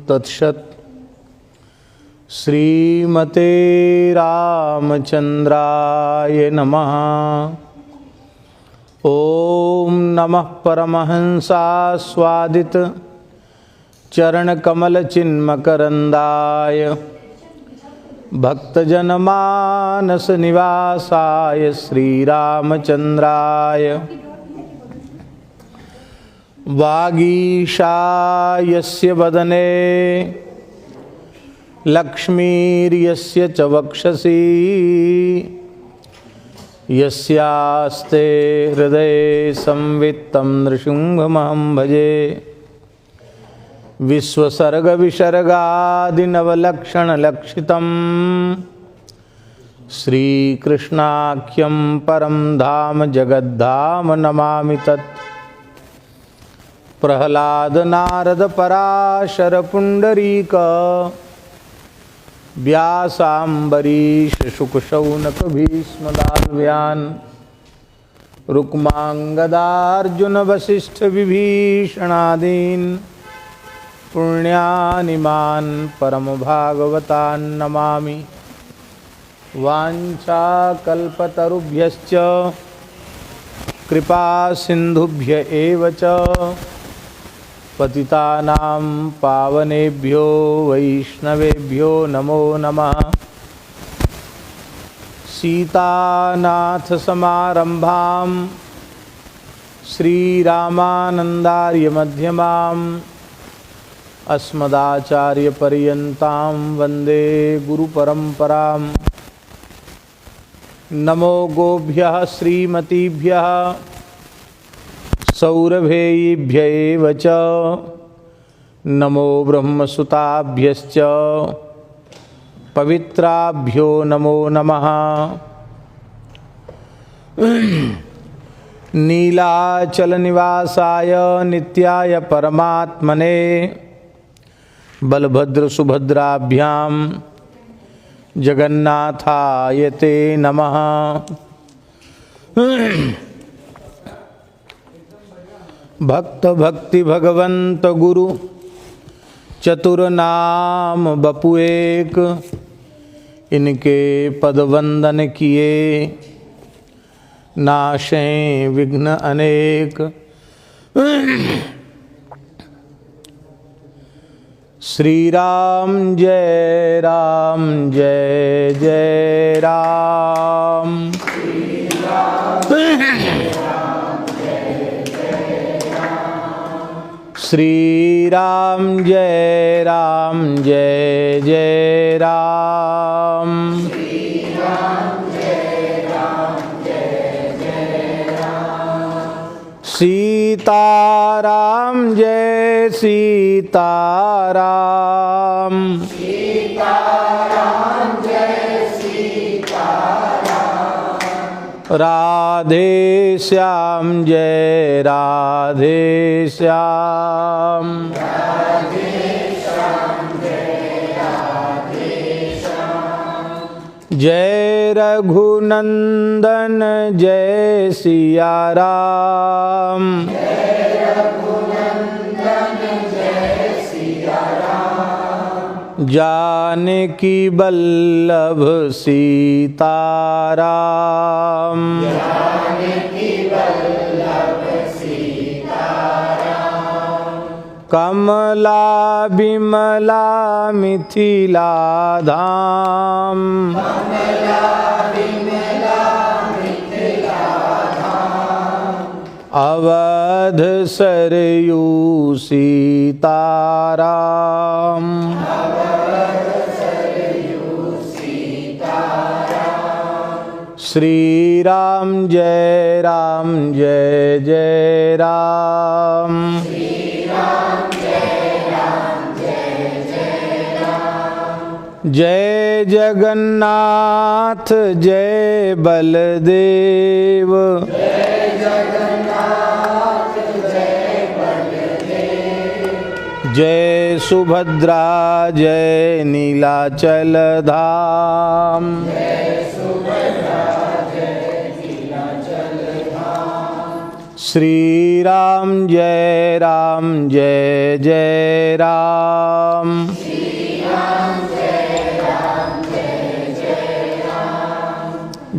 तत्सत्। श्रीमते रामचंद्राय नमः। ओम नमः परमहंसास्वादित चरणकमलचिन्मकरन्दाय भक्तजनमानस निवासाय श्रीरामचंद्राय वागीशायस्य वदने लक्ष्मीर्यस्य च वक्षसि यस्यास्ते हृदये संवित्तं नृसिंहमहं भजे। विश्वसर्गविसर्गादिनवलक्षणलक्षितं श्रीकृष्णाख्यं परं धाम जगद्धाम नमामि तत्। प्रह्लाद नारद पराशर पुंडरीक व्यासाम्बरीश शुक शौनक भीष्म दानव्यान् रुक्मांगदार्जुन वसिष्ठ विभीषणादीन् पुण्यानिमान् परम भागवतान् नमामि। वाञ्छाकल्पतरुभ्यश्च कृपा सिन्धुभ्य एव च पतितानां पावनेभ्यो वैष्णवेभ्यो नमो नमः। सीतानाथ समारंभां श्रीरामानंदार्य मध्यमाम् अस्मदाचार्यपर्यन्तां वन्दे गुरुपरम्पराम्। नमो गोभ्यः श्रीमतीभ्यः सौरभेयीभ्य एव च नमो ब्रह्मसुताभ्यश्च पवित्राभ्यो नमो नमः। नीलाचलनिवासाय नित्याय परमात्मने बलभद्र सुभद्राभ्यां जगन्नाथाय ते नमः। भक्त भक्ति भगवंत गुरु चतुर नाम बपु एक। इनके पद वंदन किए नाशें विघ्न अनेक। श्री राम जय जय राम। श्री राम जय जय राम। सीताराम जय सीताराम। राधे श्याम जय राधे श्याम। जय रघुनंदन जय सिया राम। जानकी बल्लभ सीताराम। कमला बिमला मिथिला धाम। अवध सरयू सीताराम। श्री राम जय जय राम। जय जगन्नाथ जय बलदेव। जय सुभद्रा जय नीलाचल धाम। श्री राम जय जय राम।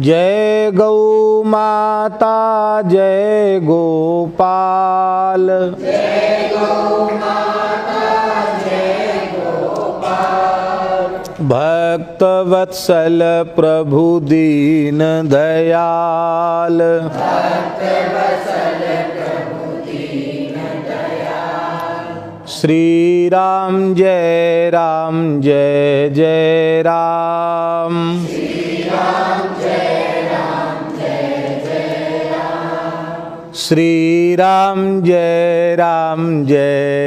जय गौ माता जय गोपाल, जय गौ माता जय गोपाल। भक्त वत्सल प्रभु दीन दयाल, भक्त वत्सल प्रभु दीन दयाल। श्री राम जय जय राम, श्री राम जय जय राम। श्री राम जय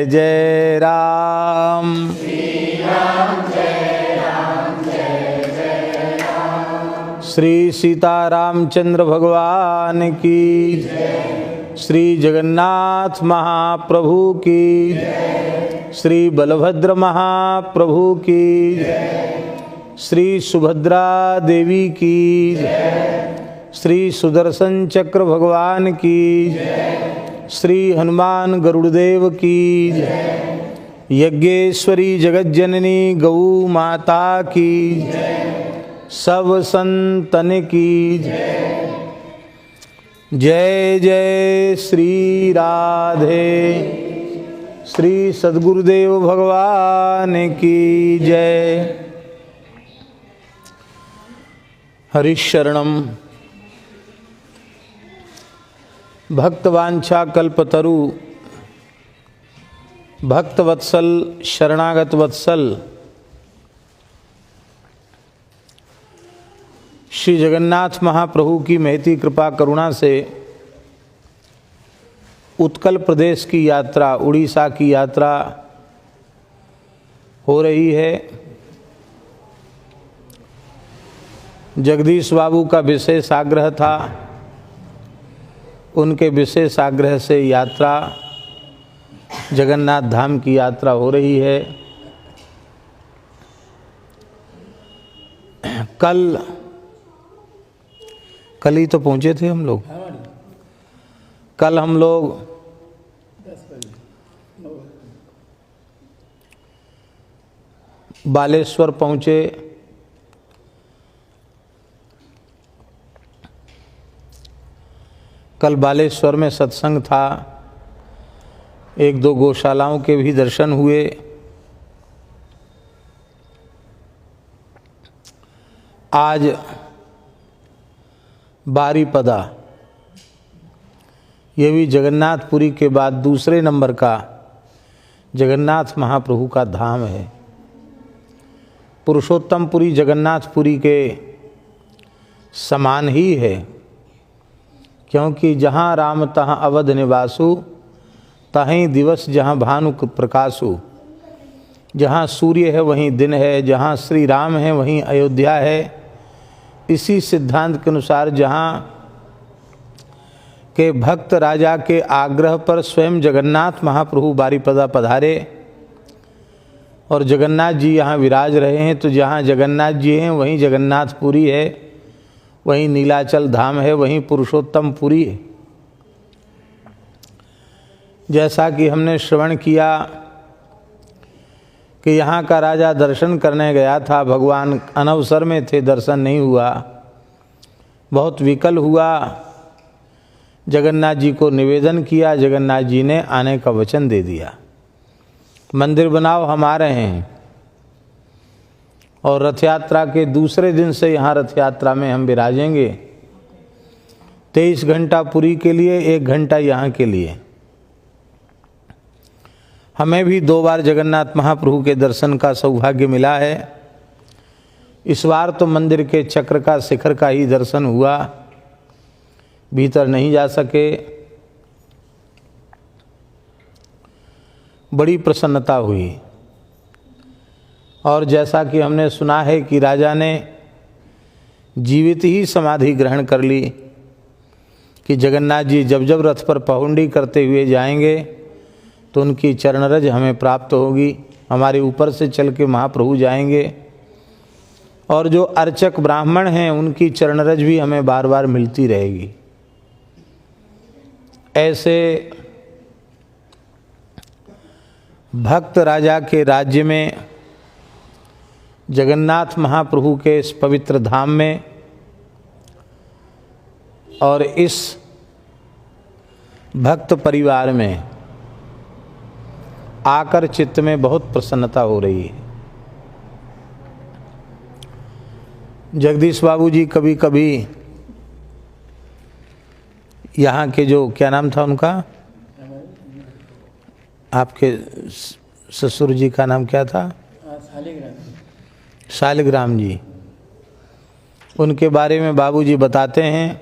जय राम, श्री राम जय जय राम। श्री सीता रामचंद्र भगवान की, श्री जगन्नाथ महाप्रभु की, श्री बलभद्र महाप्रभु की, श्री सुभद्रा देवी की, श्री सुदर्शन चक्र भगवान की, श्री हनुमान गरुड़देव की, यज्ञेश्वरी जगज्जननी गौ माता की, सब संतन की जय जय श्री राधे। श्री सद्गुरुदेव भगवान की जय। हरिशरणम भक्तवांछा कल्पतरु, भक्तवत्सल शरणागत वत्सल श्री जगन्नाथ महाप्रभु की महती कृपा करुणा से उत्कल प्रदेश की यात्रा, उड़ीसा की यात्रा हो रही है। जगदीश बाबू का विशेष आग्रह था, उनके विशेष आग्रह से यात्रा जगन्नाथ धाम की यात्रा हो रही है। कल ही तो पहुँचे थे हम लोग। कल हम लोग बालेश्वर पहुँचे। कल बालेश्वर में सत्संग था, एक दो गौशालाओं के भी दर्शन हुए। आज बारीपदा, ये भी जगन्नाथपुरी के बाद दूसरे नंबर का जगन्नाथ महाप्रभु का धाम है। पुरुषोत्तमपुरी जगन्नाथपुरी के समान ही है, क्योंकि जहाँ राम तहाँ अवध निवासु, तहीं दिवस जहाँ भानु प्रकाशु। जहाँ सूर्य है वहीं दिन है, जहाँ श्री राम है वहीं अयोध्या है। इसी सिद्धांत के अनुसार जहाँ के भक्त राजा के आग्रह पर स्वयं जगन्नाथ महाप्रभु बारीपदा पधारे और जगन्नाथ जी यहाँ विराज रहे हैं, तो जहाँ जगन्नाथ जी हैं वहीं जगन्नाथपुरी है, वहीं नीलाचल धाम है, वहीं पुरुषोत्तमपुरी है। जैसा कि हमने श्रवण किया कि यहाँ का राजा दर्शन करने गया था, भगवान अनवसर में थे, दर्शन नहीं हुआ, बहुत विकल हुआ। जगन्नाथ जी को निवेदन किया, जगन्नाथ जी ने आने का वचन दे दिया। मंदिर बनाओ, हम आ रहे हैं। और रथ यात्रा के दूसरे दिन से यहाँ रथ यात्रा में हम विराजेंगे। 23 घंटा पुरी के लिए, 1 घंटा यहाँ के लिए। हमें भी 2 बार जगन्नाथ महाप्रभु के दर्शन का सौभाग्य मिला है। इस बार तो मंदिर के चक्र का, शिखर का ही दर्शन हुआ, भीतर नहीं जा सके। बड़ी प्रसन्नता हुई। और जैसा कि हमने सुना है कि राजा ने जीवित ही समाधि ग्रहण कर ली कि जगन्नाथ जी जब जब रथ पर पहुंडी करते हुए जाएंगे तो उनकी चरणरज हमें प्राप्त होगी, हमारे ऊपर से चल के महाप्रभु जाएंगे। और जो अर्चक ब्राह्मण हैं उनकी चरणरज भी हमें बार बार मिलती रहेगी। ऐसे भक्त राजा के राज्य में, जगन्नाथ महाप्रभु के इस पवित्र धाम में और इस भक्त परिवार में आकर चित्त में बहुत प्रसन्नता हो रही है। जगदीश बाबू जी कभी कभी यहाँ के जो क्या नाम था उनका, आपके ससुर जी का नाम क्या था? शालिग्राम जी। उनके बारे में बाबूजी बताते हैं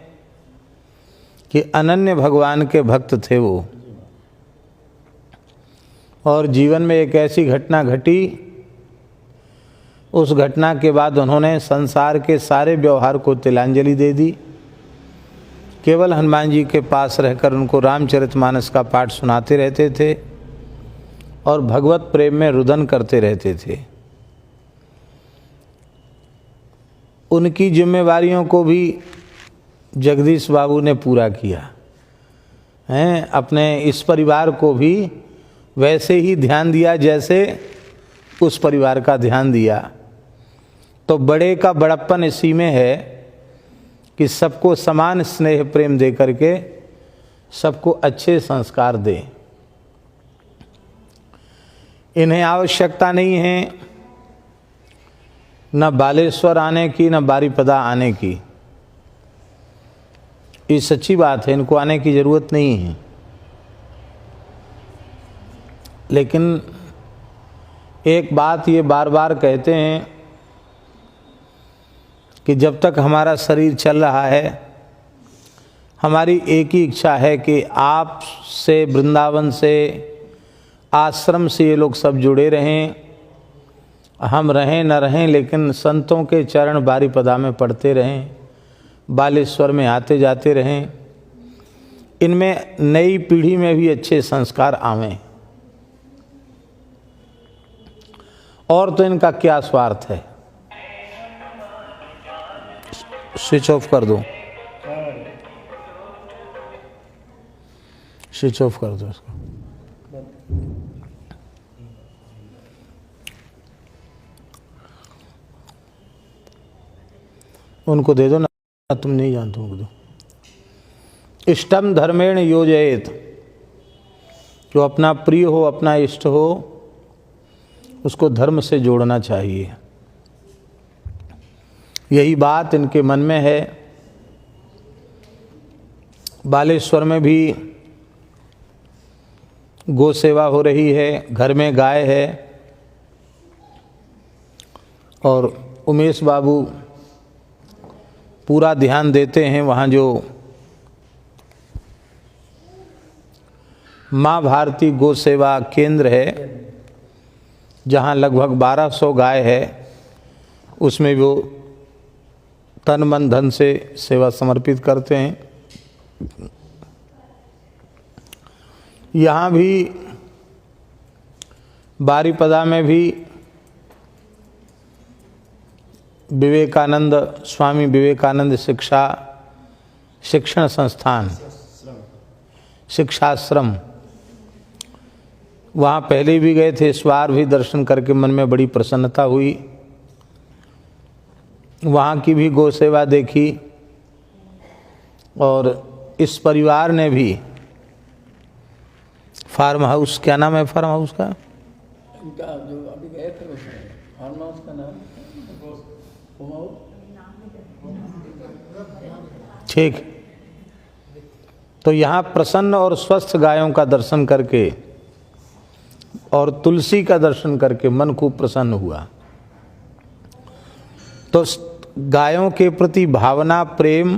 कि अनन्य भगवान के भक्त थे वो, और जीवन में एक ऐसी घटना घटी, उस घटना के बाद उन्होंने संसार के सारे व्यवहार को तिलांजलि दे दी। केवल हनुमान जी के पास रहकर उनको रामचरितमानस का पाठ सुनाते रहते थे और भगवत प्रेम में रुदन करते रहते थे। उनकी जिम्मेवारियों को भी जगदीश बाबू ने पूरा किया हैं। अपने इस परिवार को भी वैसे ही ध्यान दिया जैसे उस परिवार का ध्यान दिया। तो बड़े का बड़प्पन इसी में है कि सबको समान स्नेह प्रेम दे करके सबको अच्छे संस्कार दे। इन्हें आवश्यकता नहीं है न बालेश्वर आने की न बारीपदा आने की। ये सच्ची बात है, इनको आने की ज़रूरत नहीं है। लेकिन एक बात ये बार बार कहते हैं कि जब तक हमारा शरीर चल रहा है, हमारी एक ही इच्छा है कि आप से, वृंदावन से, आश्रम से ये लोग सब जुड़े रहें। हम रहें न रहें, लेकिन संतों के चरण बारीपदा में पढ़ते रहें, बालेश्वर में आते जाते रहें। इनमें नई पीढ़ी में भी अच्छे संस्कार आवें। और तो इनका क्या स्वार्थ है? स्विच ऑफ कर दो, स्विच ऑफ कर दो इसको। उनको दे दो ना, तुम नहीं जानते, उनको दो। इष्टम धर्मेण योजयेत, जो अपना प्रिय हो, अपना इष्ट हो, उसको धर्म से जोड़ना चाहिए। यही बात इनके मन में है। बालेश्वर में भी गौ सेवा हो रही है, घर में गाय है, और उमेश बाबू पूरा ध्यान देते हैं। वहाँ जो माँ भारती गौ सेवा केंद्र है, जहाँ लगभग 1200 गाय है, उसमें वो तन मन धन से सेवा समर्पित करते हैं। यहाँ भी बारीपदा में भी विवेकानंद, स्वामी विवेकानंद शिक्षण संस्थान, शिक्षाश्रम, वहाँ पहले भी गए थे, इस बार भी दर्शन करके मन में बड़ी प्रसन्नता हुई। वहाँ की भी गौ सेवा देखी, और इस परिवार ने भी फार्म हाउस, क्या नाम है फार्म हाउस का? इनका जो अभी गए थे फार्म हाउस का नाम ठीक। तो यहाँ प्रसन्न और स्वस्थ गायों का दर्शन करके और तुलसी का दर्शन करके मन खूब प्रसन्न हुआ। तो गायों के प्रति भावना, प्रेम,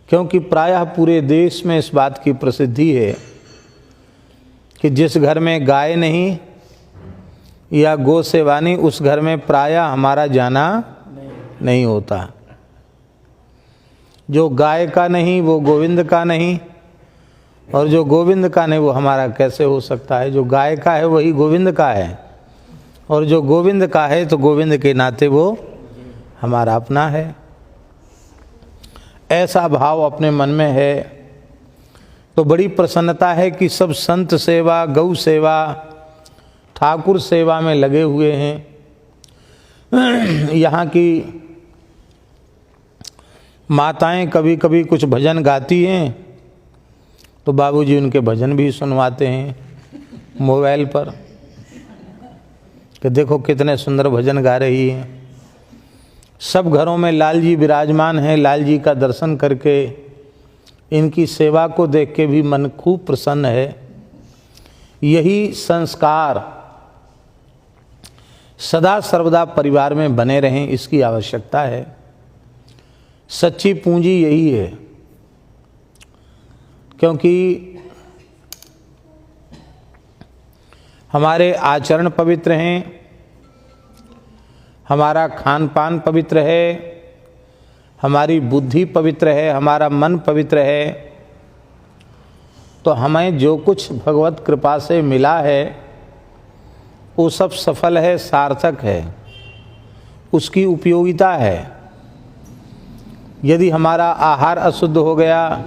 क्योंकि प्रायः पूरे देश में इस बात की प्रसिद्धि है कि जिस घर में गाय नहीं या गौ सेवा नहीं, उस घर में प्रायः हमारा जाना नहीं होता। जो गाय का नहीं वो गोविंद का नहीं, और जो गोविंद का नहीं वो हमारा कैसे हो सकता है? जो गाय का है वही गोविंद का है, और जो गोविंद का है तो गोविंद के नाते वो हमारा अपना है। ऐसा भाव अपने मन में है तो बड़ी प्रसन्नता है कि सब संत सेवा, गौ सेवा, ठाकुर सेवा में लगे हुए हैं। यहाँ की माताएं कभी कभी कुछ भजन गाती हैं तो बाबूजी उनके भजन भी सुनवाते हैं मोबाइल पर कि देखो कितने सुंदर भजन गा रही हैं। सब घरों में लाल जी विराजमान हैं। लाल जी का दर्शन करके, इनकी सेवा को देख के भी मन खूब प्रसन्न है। यही संस्कार सदा सर्वदा परिवार में बने रहें, इसकी आवश्यकता है। सच्ची पूंजी यही है, क्योंकि हमारे आचरण पवित्र हैं, हमारा खान पान पवित्र है, हमारी बुद्धि पवित्र है, हमारा मन पवित्र है, तो हमें जो कुछ भगवत कृपा से मिला है वो सब सफल है, सार्थक है, उसकी उपयोगिता है। यदि हमारा आहार अशुद्ध हो गया,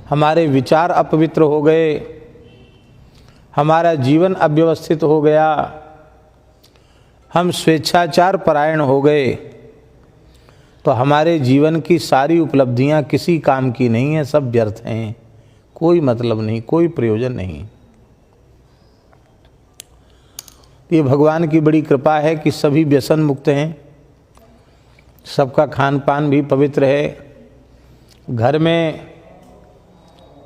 हमारे विचार अपवित्र हो गए, हमारा जीवन अव्यवस्थित हो गया, हम स्वेच्छाचार परायण हो गए, तो हमारे जीवन की सारी उपलब्धियां किसी काम की नहीं है, सब व्यर्थ हैं, कोई मतलब नहीं, कोई प्रयोजन नहीं। ये भगवान की बड़ी कृपा है कि सभी व्यसन मुक्त हैं, सबका खान पान भी पवित्र है। घर में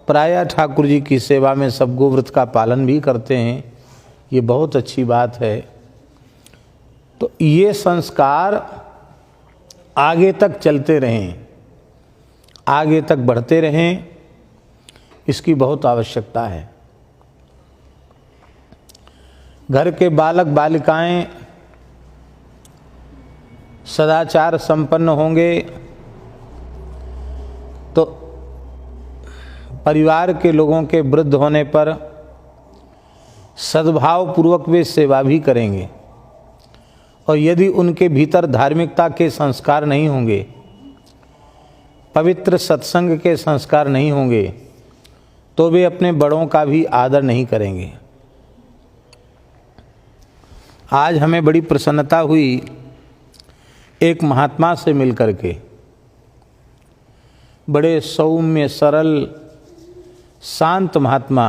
प्रायः ठाकुर जी की सेवा में सब गोव्रत का पालन भी करते हैं, ये बहुत अच्छी बात है। तो ये संस्कार आगे तक चलते रहें, आगे तक बढ़ते रहें, इसकी बहुत आवश्यकता है। घर के बालक बालिकाएं सदाचार संपन्न होंगे तो परिवार के लोगों के वृद्ध होने पर सद्भाव पूर्वक वे सेवा भी करेंगे। और यदि उनके भीतर धार्मिकता के संस्कार नहीं होंगे, पवित्र सत्संग के संस्कार नहीं होंगे, तो वे अपने बड़ों का भी आदर नहीं करेंगे। आज हमें बड़ी प्रसन्नता हुई एक महात्मा से मिलकर के, बड़े सौम्य सरल शांत महात्मा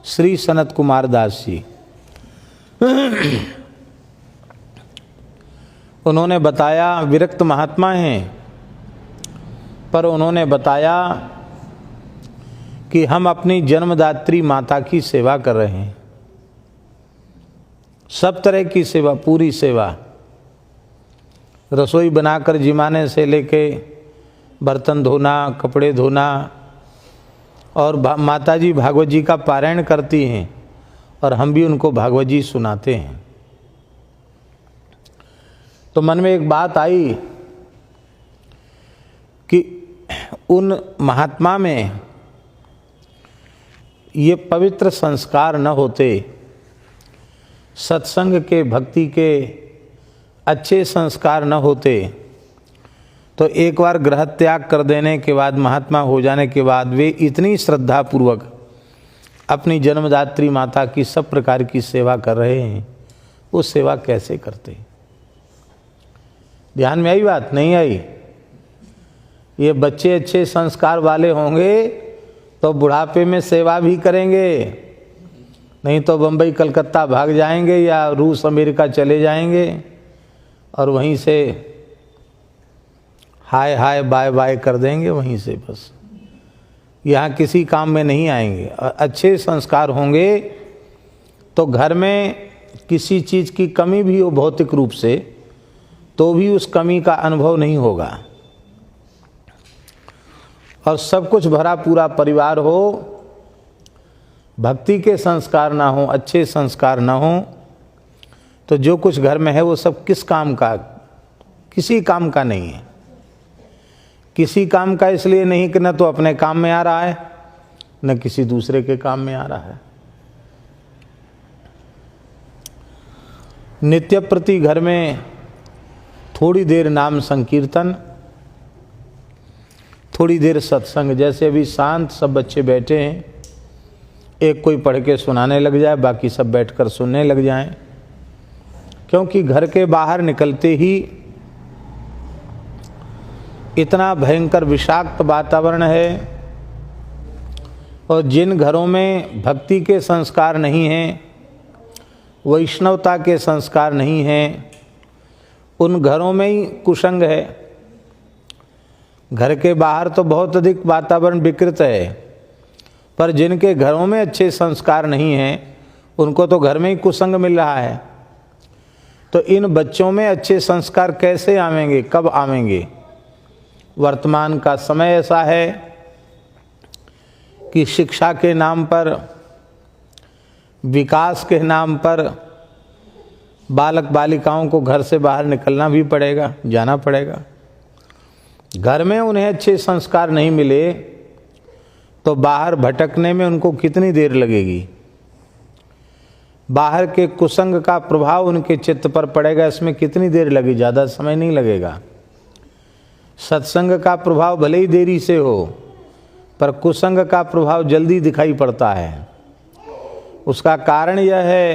श्री सनत कुमार दास जी। उन्होंने बताया, विरक्त महात्मा हैं, पर उन्होंने बताया कि हम अपनी जन्मदात्री माता की सेवा कर रहे हैं, सब तरह की सेवा, पूरी सेवा, रसोई बनाकर जिमाने से लेके बर्तन धोना, कपड़े धोना, और माताजी भागवत जी का पारायण करती हैं और हम भी उनको भागवत जी सुनाते हैं। तो मन में एक बात आई कि उन महात्मा में ये पवित्र संस्कार न होते, सत्संग के, भक्ति के अच्छे संस्कार न होते, तो एक बार गृह त्याग कर देने के बाद, महात्मा हो जाने के बाद, वे इतनी श्रद्धा पूर्वक अपनी जन्मदात्री माता की सब प्रकार की सेवा कर रहे हैं, वो सेवा कैसे करते? ध्यान में आई बात? नहीं आई? ये बच्चे अच्छे संस्कार वाले होंगे तो बुढ़ापे में सेवा भी करेंगे, नहीं तो बम्बई कलकत्ता भाग जाएंगे या रूस अमेरिका चले जाएंगे और वहीं से हाय हाय बाय बाय कर देंगे, वहीं से बस, यहाँ किसी काम में नहीं आएंगे। और अच्छे संस्कार होंगे तो घर में किसी चीज़ की कमी भी हो भौतिक रूप से, तो भी उस कमी का अनुभव नहीं होगा। और सब कुछ भरा पूरा परिवार हो, भक्ति के संस्कार ना हो, अच्छे संस्कार ना हो, तो जो कुछ घर में है वो सब किस काम का? किसी काम का नहीं है। किसी काम का इसलिए नहीं कि न तो अपने काम में आ रहा है, न किसी दूसरे के काम में आ रहा है। नित्य प्रति घर में थोड़ी देर नाम संकीर्तन, थोड़ी देर सत्संग। जैसे अभी शांत सब बच्चे बैठे हैं, एक कोई पढ़ के सुनाने लग जाए, बाकी सब बैठकर सुनने लग जाएं, क्योंकि घर के बाहर निकलते ही इतना भयंकर विषाक्त वातावरण है। और जिन घरों में भक्ति के संस्कार नहीं हैं, वैष्णवता के संस्कार नहीं हैं, उन घरों में ही कुसंग है। घर के बाहर तो बहुत अधिक वातावरण विकृत है, पर जिनके घरों में अच्छे संस्कार नहीं हैं, उनको तो घर में ही कुसंग मिल रहा है। तो इन बच्चों में अच्छे संस्कार कैसे आवेंगे, कब आवेंगे? वर्तमान का समय ऐसा है कि शिक्षा के नाम पर, विकास के नाम पर बालक बालिकाओं को घर से बाहर निकलना भी पड़ेगा, जाना पड़ेगा। घर में उन्हें अच्छे संस्कार नहीं मिले तो बाहर भटकने में उनको कितनी देर लगेगी? बाहर के कुसंग का प्रभाव उनके चित्त पर पड़ेगा, इसमें कितनी देर लगी? ज़्यादा समय नहीं लगेगा। सत्संग का प्रभाव भले ही देरी से हो, पर कुसंग का प्रभाव जल्दी दिखाई पड़ता है। उसका कारण यह है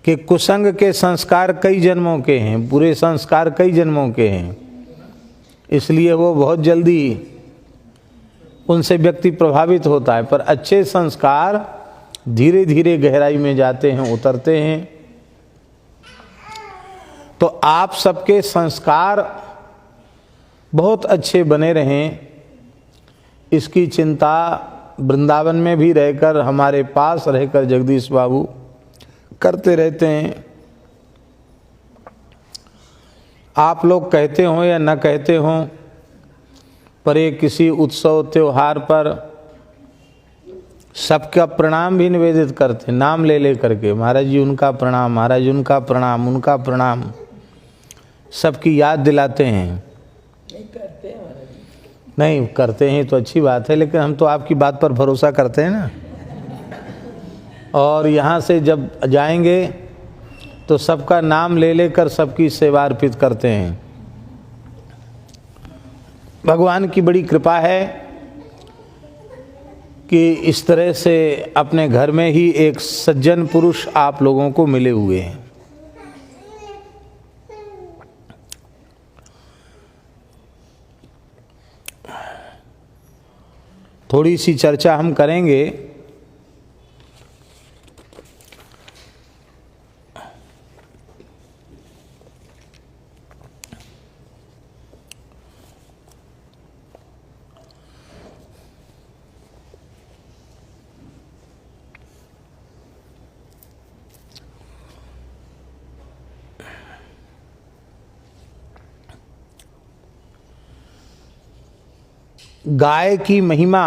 कि कुसंग के संस्कार कई जन्मों के हैं, बुरे संस्कार कई जन्मों के हैं, इसलिए वो बहुत जल्दी उनसे व्यक्ति प्रभावित होता है। पर अच्छे संस्कार धीरे धीरे गहराई में जाते हैं, उतरते हैं। तो आप सबके संस्कार बहुत अच्छे बने रहें, इसकी चिंता वृंदावन में भी रहकर, हमारे पास रहकर जगदीश बाबू करते रहते हैं। आप लोग कहते हो या न कहते हो, पर ये किसी उत्सव त्योहार पर सबका प्रणाम भी निवेदित करते, नाम ले ले करके, महाराज जी उनका प्रणाम, महाराज जी उनका प्रणाम, उनका प्रणाम, सबकी याद दिलाते हैं। नहीं करते हैं महाराज जी। नहीं करते हैं तो अच्छी बात है, लेकिन हम तो आपकी बात पर भरोसा करते हैं ना। और यहाँ से जब जाएंगे तो सबका नाम ले लेकर सबकी सेवा अर्पित करते हैं। भगवान की बड़ी कृपा है कि इस तरह से अपने घर में ही एक सज्जन पुरुष आप लोगों को मिले हुए हैं। थोड़ी सी चर्चा हम करेंगे। गाय की महिमा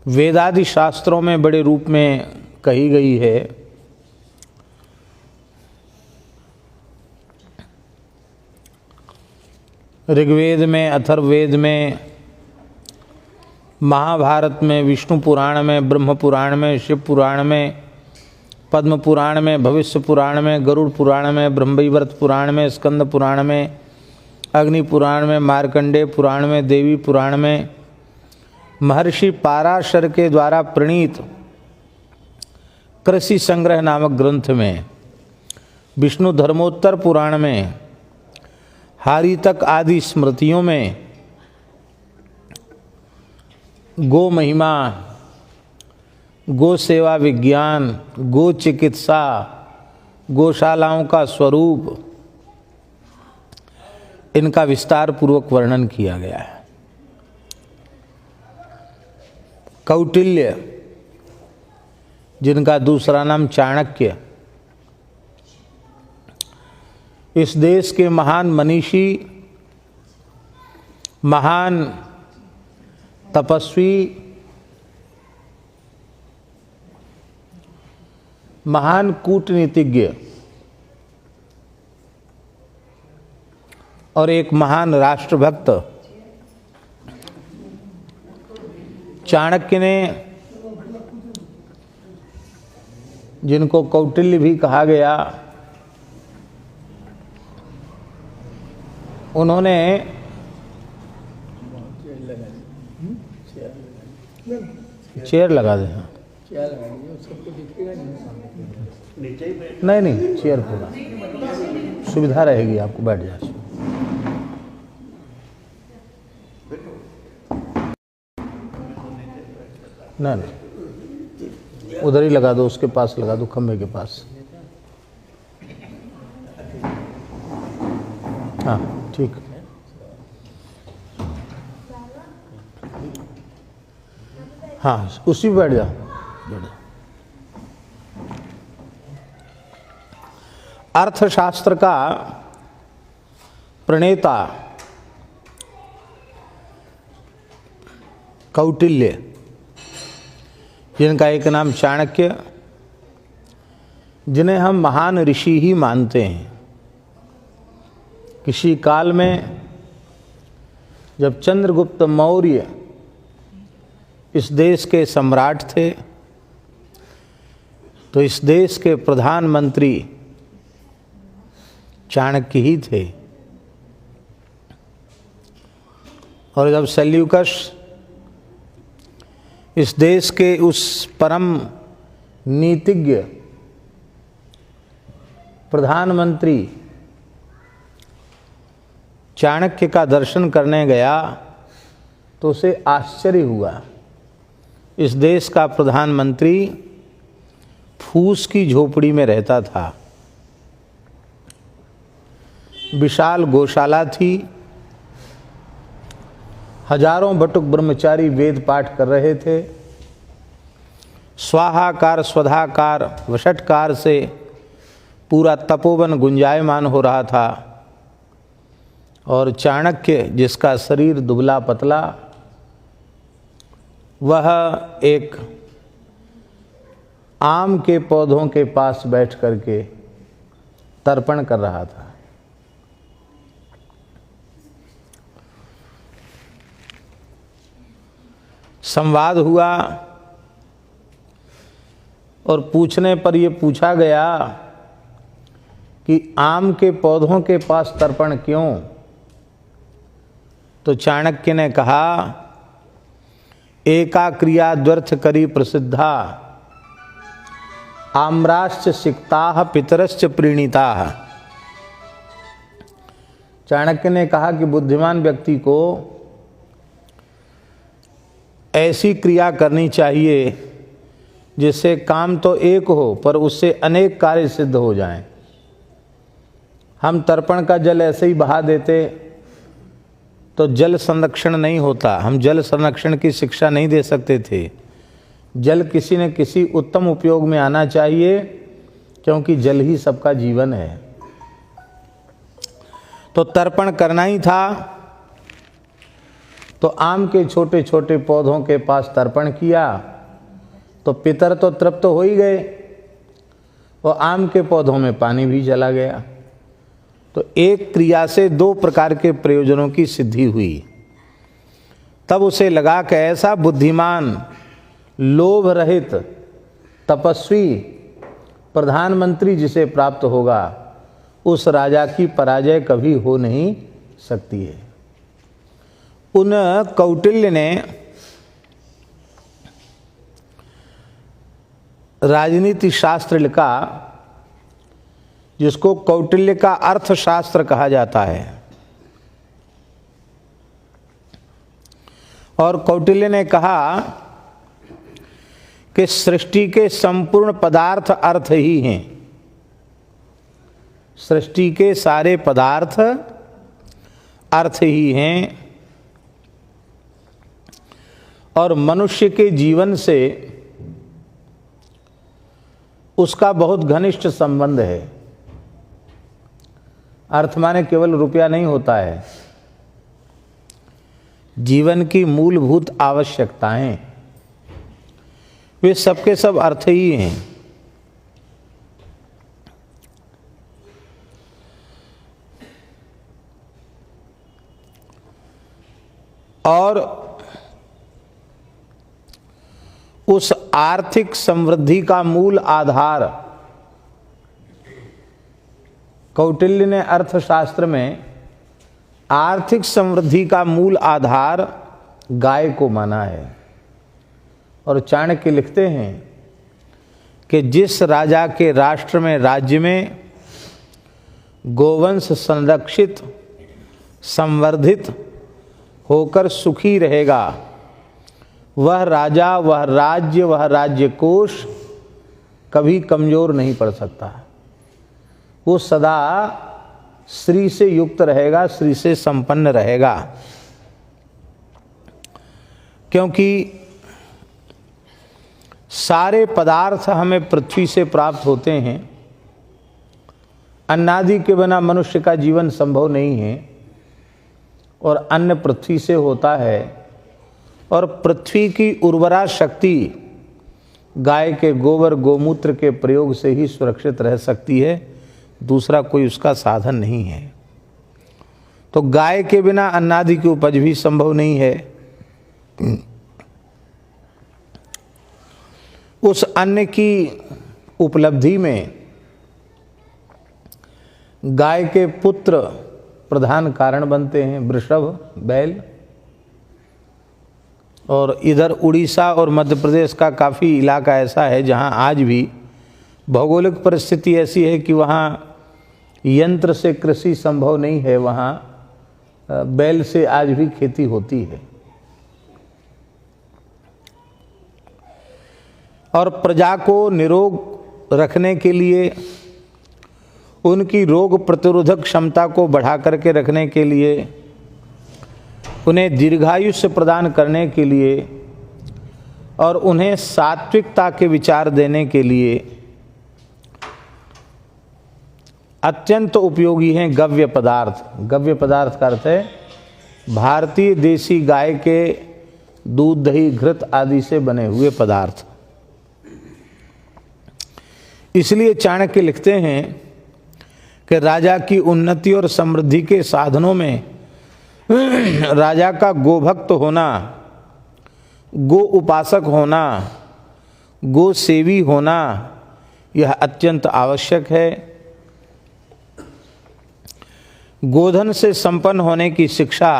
वेदादि शास्त्रों में बड़े रूप में कही गई है। ऋग्वेद में, अथर्ववेद में, महाभारत में, विष्णु पुराण में, ब्रह्म पुराण में, शिव पुराण में, पद्म पुराण में, भविष्य पुराण में, गरुड़ पुराण में, ब्रह्मवैवर्त पुराण में, स्कंद पुराण में, अग्नि पुराण में, मार्कंडेय पुराण में, देवी पुराण में, महर्षि पाराशर के द्वारा प्रणीत कृषि संग्रह नामक ग्रंथ में, विष्णु धर्मोत्तर पुराण में, हारीतक आदि स्मृतियों में गो महिमा, गो सेवा विज्ञान, गो चिकित्सा, गौशालाओं का स्वरूप, इनका विस्तार पूर्वक वर्णन किया गया है। कौटिल्य, जिनका दूसरा नाम चाणक्य, इस देश के महान मनीषी, महान तपस्वी, महान कूटनीतिज्ञ और एक महान राष्ट्रभक्त चाणक्य ने, जिनको कौटिल्य भी कहा गया, उन्होंने चेयर लगा दे, क्या लगाएंगे सबको दिखेगा नहीं सामने। नहीं नहीं, चेयर पूरा सुविधा रहेगी आपको, बैठ जाए। ना ना, उधर ही लगा दो, उसके पास लगा दो, खंभे के पास। हाँ ठीक। हाँ उसी पे बैठ जाओ, बैठ जाओ। अर्थशास्त्र का प्रणेता कौटिल्य, जिनका एक नाम चाणक्य, जिन्हें हम महान ऋषि ही मानते हैं। किसी काल में जब चंद्रगुप्त मौर्य इस देश के सम्राट थे, तो इस देश के प्रधानमंत्री चाणक्य ही थे। और जब सेल्यूकस इस देश के उस परम नीतिज्ञ प्रधानमंत्री चाणक्य का दर्शन करने गया, तो उसे आश्चर्य हुआ। इस देश का प्रधानमंत्री फूस की झोपड़ी में रहता था। विशाल गौशाला थी, हजारों बटुक ब्रह्मचारी वेद पाठ कर रहे थे। स्वाहाकार स्वधाकार वषटकार से पूरा तपोवन गुंजायमान हो रहा था। और चाणक्य, जिसका शरीर दुबला पतला, वह एक आम के पौधों के पास बैठ करके तर्पण कर रहा था। संवाद हुआ और पूछने पर यह पूछा गया कि आम के पौधों के पास तर्पण क्यों? तो चाणक्य ने कहा, एका क्रिया द्व्यर्थ करी प्रसिद्धा, आम्राश्च सिक्ताः पितरश्च प्रीणिताः। चाणक्य ने कहा कि बुद्धिमान व्यक्ति को ऐसी क्रिया करनी चाहिए जिससे काम तो एक हो पर उससे अनेक कार्य सिद्ध हो जाएं। हम तर्पण का जल ऐसे ही बहा देते तो जल संरक्षण नहीं होता। हम जल संरक्षण की शिक्षा नहीं दे सकते थे। जल किसी न किसी उत्तम उपयोग में आना चाहिए, क्योंकि जल ही सबका जीवन है। तो तर्पण करना ही था, तो आम के छोटे छोटे पौधों के पास तर्पण किया, तो पितर तो तृप्त हो ही गए और आम के पौधों में पानी भी चला गया। तो एक क्रिया से दो प्रकार के प्रयोजनों की सिद्धि हुई। तब उसे लगा कि ऐसा बुद्धिमान, लोभ रहित, तपस्वी प्रधानमंत्री जिसे प्राप्त होगा, उस राजा की पराजय कभी हो नहीं सकती है। उन कौटिल्य ने राजनीति शास्त्र लिखा, जिसको कौटिल्य का अर्थशास्त्र कहा जाता है। और कौटिल्य ने कहा कि सृष्टि के संपूर्ण पदार्थ अर्थ ही हैं। सृष्टि के सारे पदार्थ अर्थ ही हैं, और मनुष्य के जीवन से उसका बहुत घनिष्ठ संबंध है। अर्थ माने केवल रुपया नहीं होता है, जीवन की मूलभूत आवश्यकताएं वे सबके सब अर्थ ही हैं। और उस आर्थिक समृद्धि का मूल आधार, कौटिल्य ने अर्थशास्त्र में आर्थिक समृद्धि का मूल आधार गाय को माना है। और चाणक्य लिखते हैं कि जिस राजा के राष्ट्र में, राज्य में गोवंश संरक्षित संवर्धित होकर सुखी रहेगा, वह राजा, वह राज्य, वह राज्य कोष कभी कमजोर नहीं पड़ सकता। वो सदा श्री से युक्त रहेगा, श्री से संपन्न रहेगा। क्योंकि सारे पदार्थ हमें पृथ्वी से प्राप्त होते हैं। अन्नादि के बिना मनुष्य का जीवन संभव नहीं है, और अन्न पृथ्वी से होता है। और पृथ्वी की उर्वरा शक्ति गाय के गोबर गोमूत्र के प्रयोग से ही सुरक्षित रह सकती है, दूसरा कोई उसका साधन नहीं है। तो गाय के बिना अन्नादि की उपज भी संभव नहीं है। उस अन्न की उपलब्धि में गाय के पुत्र प्रधान कारण बनते हैं, वृषभ, बैल। और इधर उड़ीसा और मध्य प्रदेश का काफ़ी इलाका ऐसा है जहाँ आज भी भौगोलिक परिस्थिति ऐसी है कि वहाँ यंत्र से कृषि संभव नहीं है, वहाँ बैल से आज भी खेती होती है। और प्रजा को निरोग रखने के लिए, उनकी रोग प्रतिरोधक क्षमता को बढ़ा करके रखने के लिए, उन्हें दीर्घायुष्य प्रदान करने के लिए और उन्हें सात्विकता के विचार देने के लिए अत्यंत उपयोगी हैं गव्य पदार्थ। गव्य पदार्थ का अर्थ है भारतीय देसी गाय के दूध, दही, घृत आदि से बने हुए पदार्थ। इसलिए चाणक्य लिखते हैं कि राजा की उन्नति और समृद्धि के साधनों में राजा का गोभक्त होना, गो उपासक होना, गो सेवी होना, यह अत्यंत आवश्यक है। गोधन से संपन्न होने की शिक्षा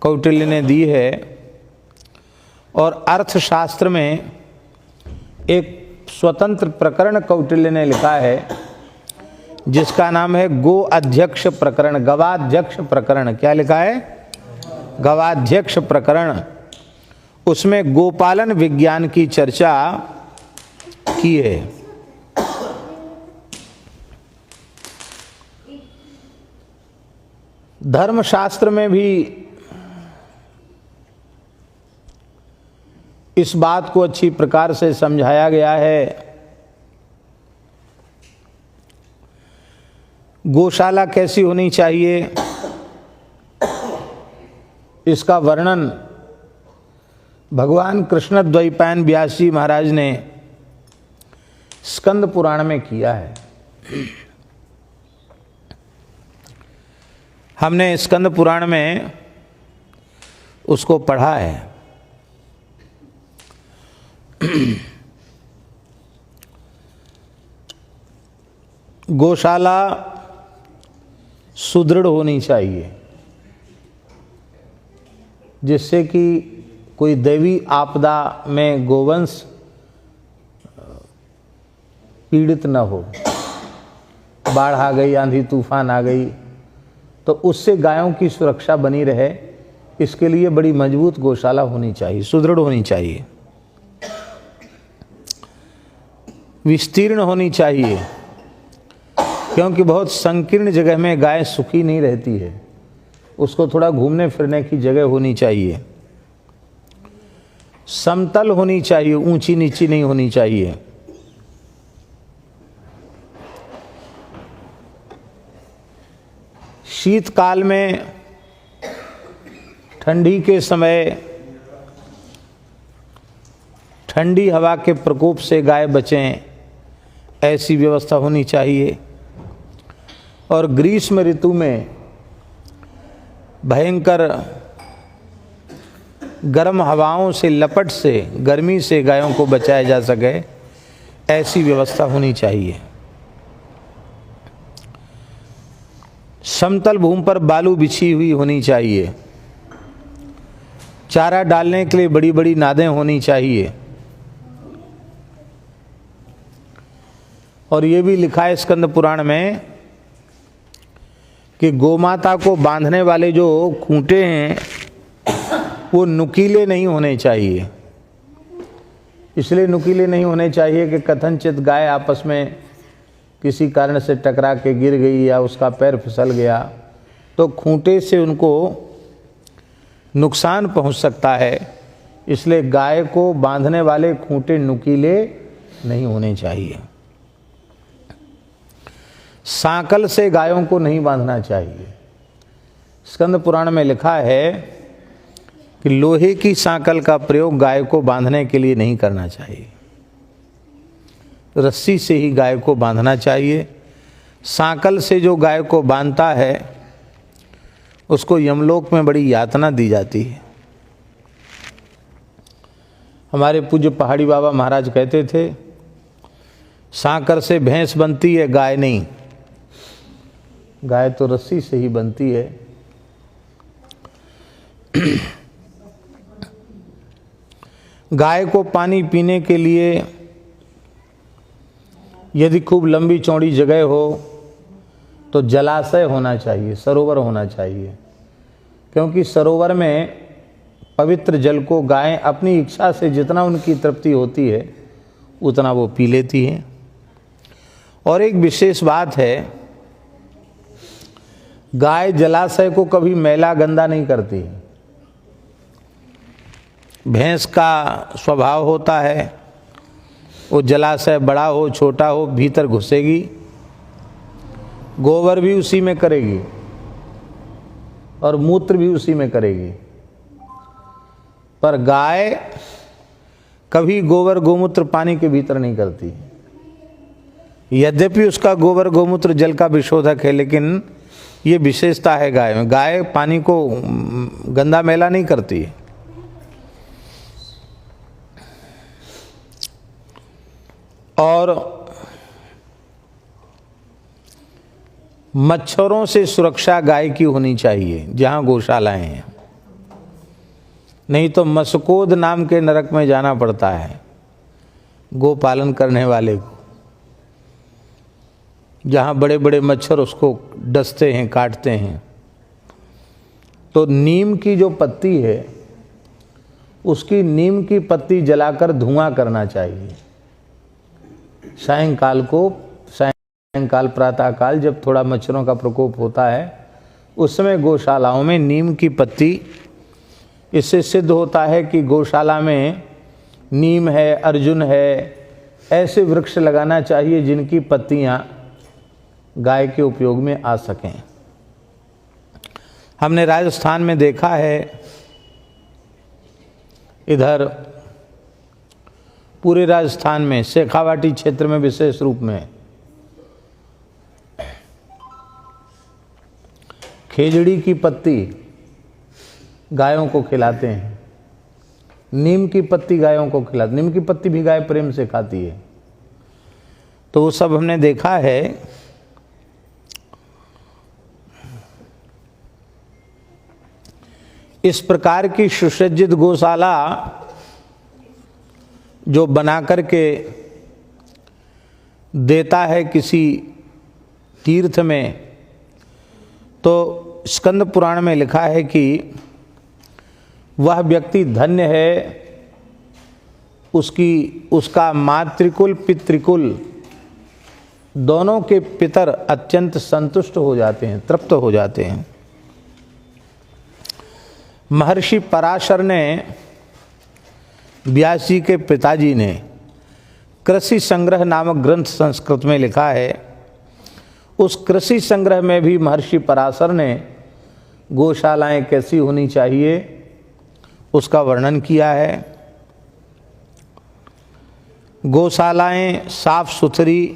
कौटिल्य ने दी है। और अर्थशास्त्र में एक स्वतंत्र प्रकरण कौटिल्य ने लिखा है जिसका नाम है गो अध्यक्ष प्रकरण, गवाध्यक्ष प्रकरण। क्या लिखा है? गवाध्यक्ष प्रकरण। उसमें गोपालन विज्ञान की चर्चा की है। धर्मशास्त्र में भी इस बात को अच्छी प्रकार से समझाया गया है। गौशाला कैसी होनी चाहिए, इसका वर्णन भगवान कृष्ण द्वैपायन व्यास जी महाराज ने स्कंद पुराण में किया है। हमने स्कंद पुराण में उसको पढ़ा है। गौशाला सुदृढ़ होनी चाहिए जिससे कि कोई दैवी आपदा में गोवंश पीड़ित न हो। बाढ़ आ गई, आंधी तूफान आ गई, तो उससे गायों की सुरक्षा बनी रहे, इसके लिए बड़ी मजबूत गौशाला होनी चाहिए, सुदृढ़ होनी चाहिए, विस्तीर्ण होनी चाहिए। क्योंकि बहुत संकीर्ण जगह में गाय सुखी नहीं रहती है, उसको थोड़ा घूमने फिरने की जगह होनी चाहिए। समतल होनी चाहिए, ऊंची नीची नहीं होनी चाहिए। शीतकाल में, ठंडी के समय ठंडी हवा के प्रकोप से गाय बचें, ऐसी व्यवस्था होनी चाहिए। और ग्रीष्म ऋतु में भयंकर गर्म हवाओं से, लपट से, गर्मी से गायों को बचाया जा सके, ऐसी व्यवस्था होनी चाहिए। समतल भूमि पर बालू बिछी हुई होनी चाहिए। चारा डालने के लिए बड़ी बड़ी नादें होनी चाहिए। और ये भी लिखा है स्कंद पुराण में कि गोमाता को बांधने वाले जो खूंटे हैं वो नुकीले नहीं होने चाहिए। इसलिए नुकीले नहीं होने चाहिए कि कथनचित गाय आपस में किसी कारण से टकरा के गिर गई या उसका पैर फिसल गया तो खूंटे से उनको नुकसान पहुंच सकता है। इसलिए गाय को बांधने वाले खूंटे नुकीले नहीं होने चाहिए। सांकल से गायों को नहीं बांधना चाहिए। स्कंद पुराण में लिखा है कि लोहे की सांकल का प्रयोग गाय को बांधने के लिए नहीं करना चाहिए। रस्सी से ही गाय को बांधना चाहिए। सांकल से जो गाय को बांधता है उसको यमलोक में बड़ी यातना दी जाती है। हमारे पूज्य पहाड़ी बाबा महाराज कहते थे, सांकर से भैंस बनती है, गाय नहीं। गाय तो रस्सी से ही बनती है। गाय को पानी पीने के लिए यदि खूब लंबी चौड़ी जगह हो तो जलाशय होना चाहिए, सरोवर होना चाहिए, क्योंकि सरोवर में पवित्र जल को गायें अपनी इच्छा से जितना उनकी तृप्ति होती है उतना वो पी लेती हैं। और एक विशेष बात है, गाय जलाशय को कभी मैला गंदा नहीं करती। भैंस का स्वभाव होता है वो जलाशय बड़ा हो छोटा हो भीतर घुसेगी, गोबर भी उसी में करेगी और मूत्र भी उसी में करेगी। पर गाय कभी गोबर गोमूत्र पानी के भीतर नहीं करती। यद्यपि उसका गोबर गोमूत्र जल का विशोधक है, लेकिन ये विशेषता है गाय में। गाय पानी को गंदा मैला नहीं करती है। और मच्छरों से सुरक्षा गाय की होनी चाहिए जहाँ गौशालाएं हैं, नहीं तो मसकोद नाम के नरक में जाना पड़ता है गो पालन करने वाले को, जहाँ बड़े बड़े मच्छर उसको डसते हैं, काटते हैं। तो नीम की जो पत्ती है उसकी नीम की पत्ती जलाकर धुआं करना चाहिए। सायंकाल प्रातःकाल जब थोड़ा मच्छरों का प्रकोप होता है उस समय गौशालाओं में नीम की पत्ती, इससे सिद्ध होता है कि गौशाला में नीम है, अर्जुन है, ऐसे वृक्ष लगाना चाहिए जिनकी पत्तियां गाय के उपयोग में आ सकें। हमने राजस्थान में देखा है, इधर पूरे राजस्थान में शेखावाटी क्षेत्र में विशेष रूप में खेजड़ी की पत्ती गायों को खिलाते हैं, नीम की पत्ती गायों को खिलाते। नीम की पत्ती भी गाय प्रेम से खाती है। तो वो सब हमने देखा है। इस प्रकार की सुसज्जित गौशाला जो बना करके देता है किसी तीर्थ में, तो स्कंद पुराण में लिखा है कि वह व्यक्ति धन्य है, उसका मातृकुल पितृकुल दोनों के पितर अत्यंत संतुष्ट हो जाते हैं, तृप्त हो जाते हैं। महर्षि पराशर ने, व्यास जी के पिताजी ने कृषि संग्रह नामक ग्रंथ संस्कृत में लिखा है। उस कृषि संग्रह में भी महर्षि पराशर ने गौशालाएं कैसी होनी चाहिए उसका वर्णन किया है। गौशालाएं साफ सुथरी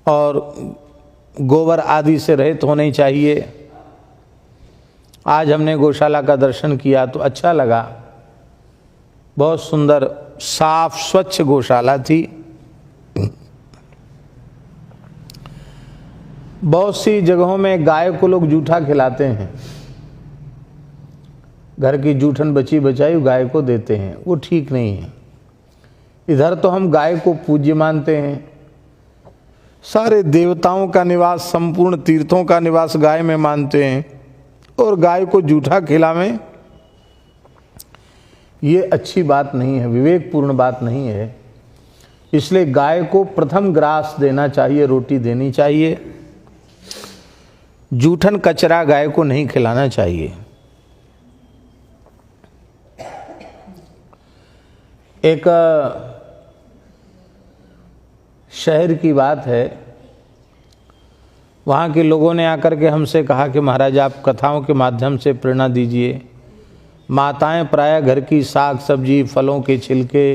और गोबर आदि से रहित होनी चाहिए। आज हमने गौशाला का दर्शन किया तो अच्छा लगा, बहुत सुंदर साफ स्वच्छ गौशाला थी। बहुत सी जगहों में गाय को लोग जूठा खिलाते हैं, घर की जूठन बची बचाई गाय को देते हैं, वो ठीक नहीं है। इधर तो हम गाय को पूज्य मानते हैं, सारे देवताओं का निवास, संपूर्ण तीर्थों का निवास गाय में मानते हैं, और गाय को जूठा खिलावें, ये अच्छी बात नहीं है, विवेकपूर्ण बात नहीं है। इसलिए गाय को प्रथम ग्रास देना चाहिए, रोटी देनी चाहिए। जूठन कचरा गाय को नहीं खिलाना चाहिए। एक शहर की बात है, वहाँ के लोगों ने आकर के हमसे कहा कि महाराज आप कथाओं के माध्यम से प्रेरणा दीजिए। माताएं प्रायः घर की साग सब्जी, फलों के छिलके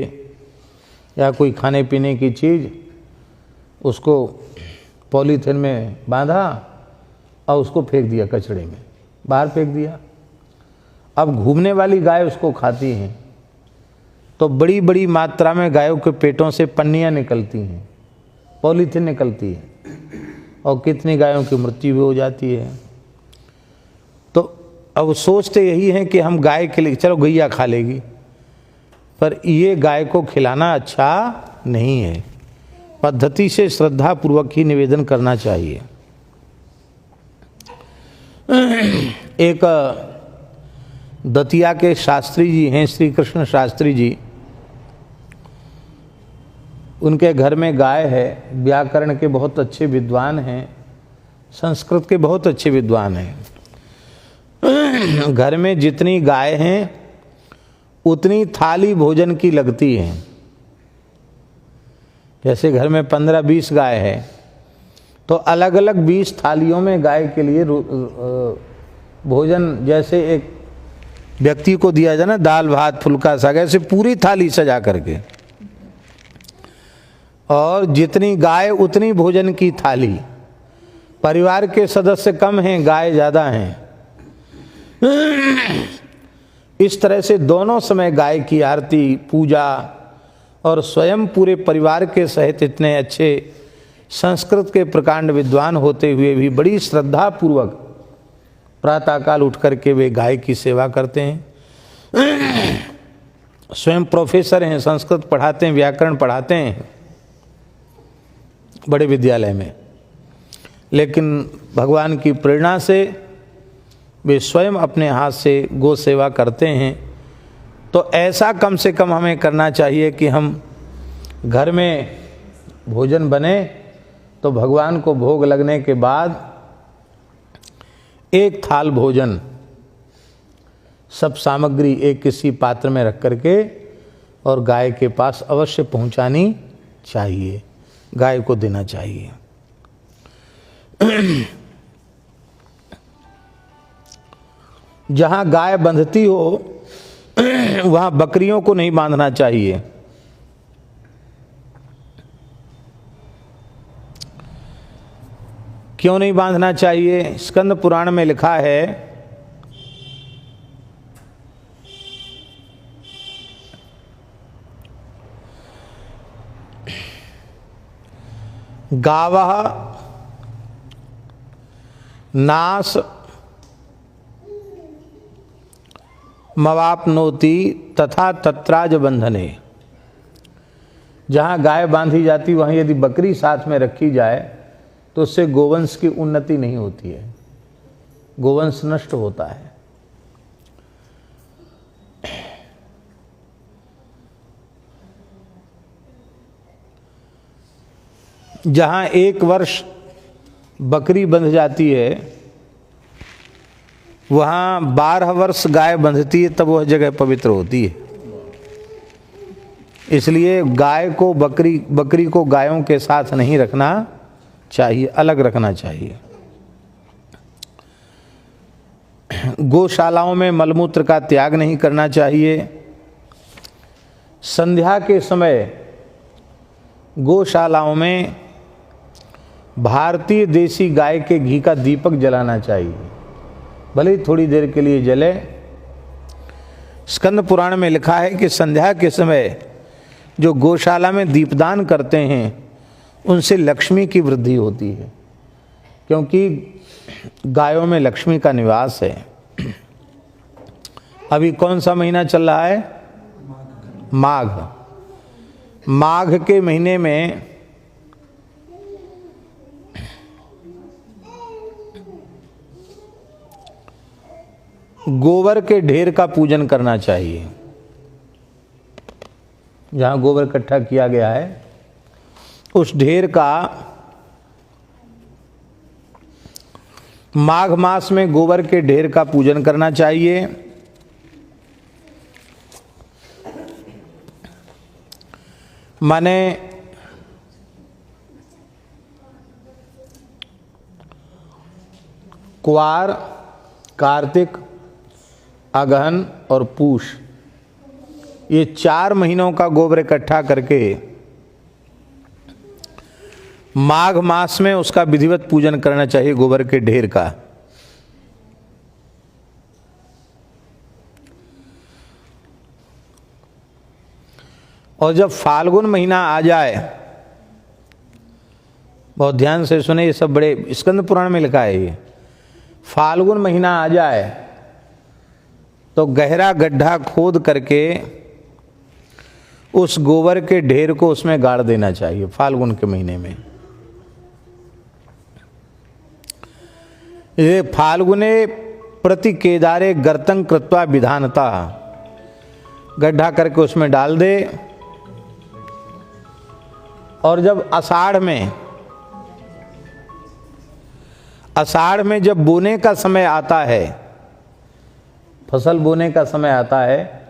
या कोई खाने पीने की चीज़, उसको पॉलीथिन में बांधा और उसको फेंक दिया, कचड़े में बाहर फेंक दिया। अब घूमने वाली गाय उसको खाती हैं, तो बड़ी बड़ी मात्रा में गायों के पेटों से पन्नियाँ निकलती हैं, पॉलीथिन निकलती है, और कितनी गायों की मृत्यु भी हो जाती है। तो अब सोचते यही हैं कि हम गाय के लिए, चलो गैया खा लेगी, पर ये गाय को खिलाना अच्छा नहीं है। पद्धति से श्रद्धा पूर्वक ही निवेदन करना चाहिए। एक दतिया के शास्त्री जी हैं, श्री कृष्ण शास्त्री जी, उनके घर में गाय है। व्याकरण के बहुत अच्छे विद्वान हैं, संस्कृत के बहुत अच्छे विद्वान हैं। घर में जितनी गाय हैं उतनी थाली भोजन की लगती है। जैसे घर में 15-20 गाय है तो अलग अलग 20 थालियों में गाय के लिए भोजन, जैसे एक व्यक्ति को दिया जाए ना दाल भात फुल्का साग, ऐसे पूरी थाली सजा करके, और जितनी गाय उतनी भोजन की थाली। परिवार के सदस्य कम हैं, गाय ज़्यादा हैं, इस तरह से दोनों समय गाय की आरती, पूजा, और स्वयं पूरे परिवार के सहित इतने अच्छे संस्कृत के प्रकांड विद्वान होते हुए भी बड़ी श्रद्धा पूर्वक प्रातःकाल उठ करके वे गाय की सेवा करते हैं। स्वयं प्रोफेसर हैं, संस्कृत पढ़ाते हैं, व्याकरण पढ़ाते हैं बड़े विद्यालय में, लेकिन भगवान की प्रेरणा से वे स्वयं अपने हाथ से गौ सेवा करते हैं। तो ऐसा कम से कम हमें करना चाहिए कि हम घर में भोजन बने तो भगवान को भोग लगने के बाद एक थाल भोजन, सब सामग्री एक किसी पात्र में रख करके और गाय के पास अवश्य पहुंचानी चाहिए, गाय को देना चाहिए। जहाँ गाय बंधती हो वहाँ बकरियों को नहीं बांधना चाहिए। क्यों नहीं बांधना चाहिए? स्कंद पुराण में लिखा है, गावः नास मवाप्नोति तथा तत्राज बंधने। जहाँ गाय बांधी जाती वहाँ यदि बकरी साथ में रखी जाए तो उससे गोवंश की उन्नति नहीं होती है, गोवंश नष्ट होता है। जहाँ 1 वर्ष बकरी बंध जाती है वहाँ 12 वर्ष गाय बंधती है, तब वह जगह पवित्र होती है। इसलिए गाय को बकरी को गायों के साथ नहीं रखना चाहिए, अलग रखना चाहिए। गौशालाओं में मलमूत्र का त्याग नहीं करना चाहिए। संध्या के समय गौशालाओं में भारतीय देसी गाय के घी का दीपक जलाना चाहिए, भले ही थोड़ी देर के लिए जले। स्कंद पुराण में लिखा है कि संध्या के समय जो गौशाला में दीपदान करते हैं उनसे लक्ष्मी की वृद्धि होती है, क्योंकि गायों में लक्ष्मी का निवास है। अभी कौन सा महीना चल रहा है? माघ। माघ के महीने में गोबर के ढेर का पूजन करना चाहिए। जहां गोबर इकट्ठा किया गया है उस ढेर का माघ मास में गोबर के ढेर का पूजन करना चाहिए। माने क्वार, कार्तिक, अगहन और पूष, ये 4 महीनों का गोबर इकट्ठा करके माघ मास में उसका विधिवत पूजन करना चाहिए, गोबर के ढेर का। और जब फाल्गुन महीना आ जाए, बहुत ध्यान से सुने, ये सब बड़े स्कंद पुराण में लिखा है, ये फाल्गुन महीना आ जाए तो गहरा गड्ढा खोद करके उस गोबर के ढेर को उसमें गाड़ देना चाहिए फाल्गुन के महीने में। ये फाल्गुने प्रति केदारे गर्तं कृत्वा विधानता, गड्ढा करके उसमें डाल दे। और जब आषाढ़ में जब बोने का समय आता है, फसल बोने का समय आता है,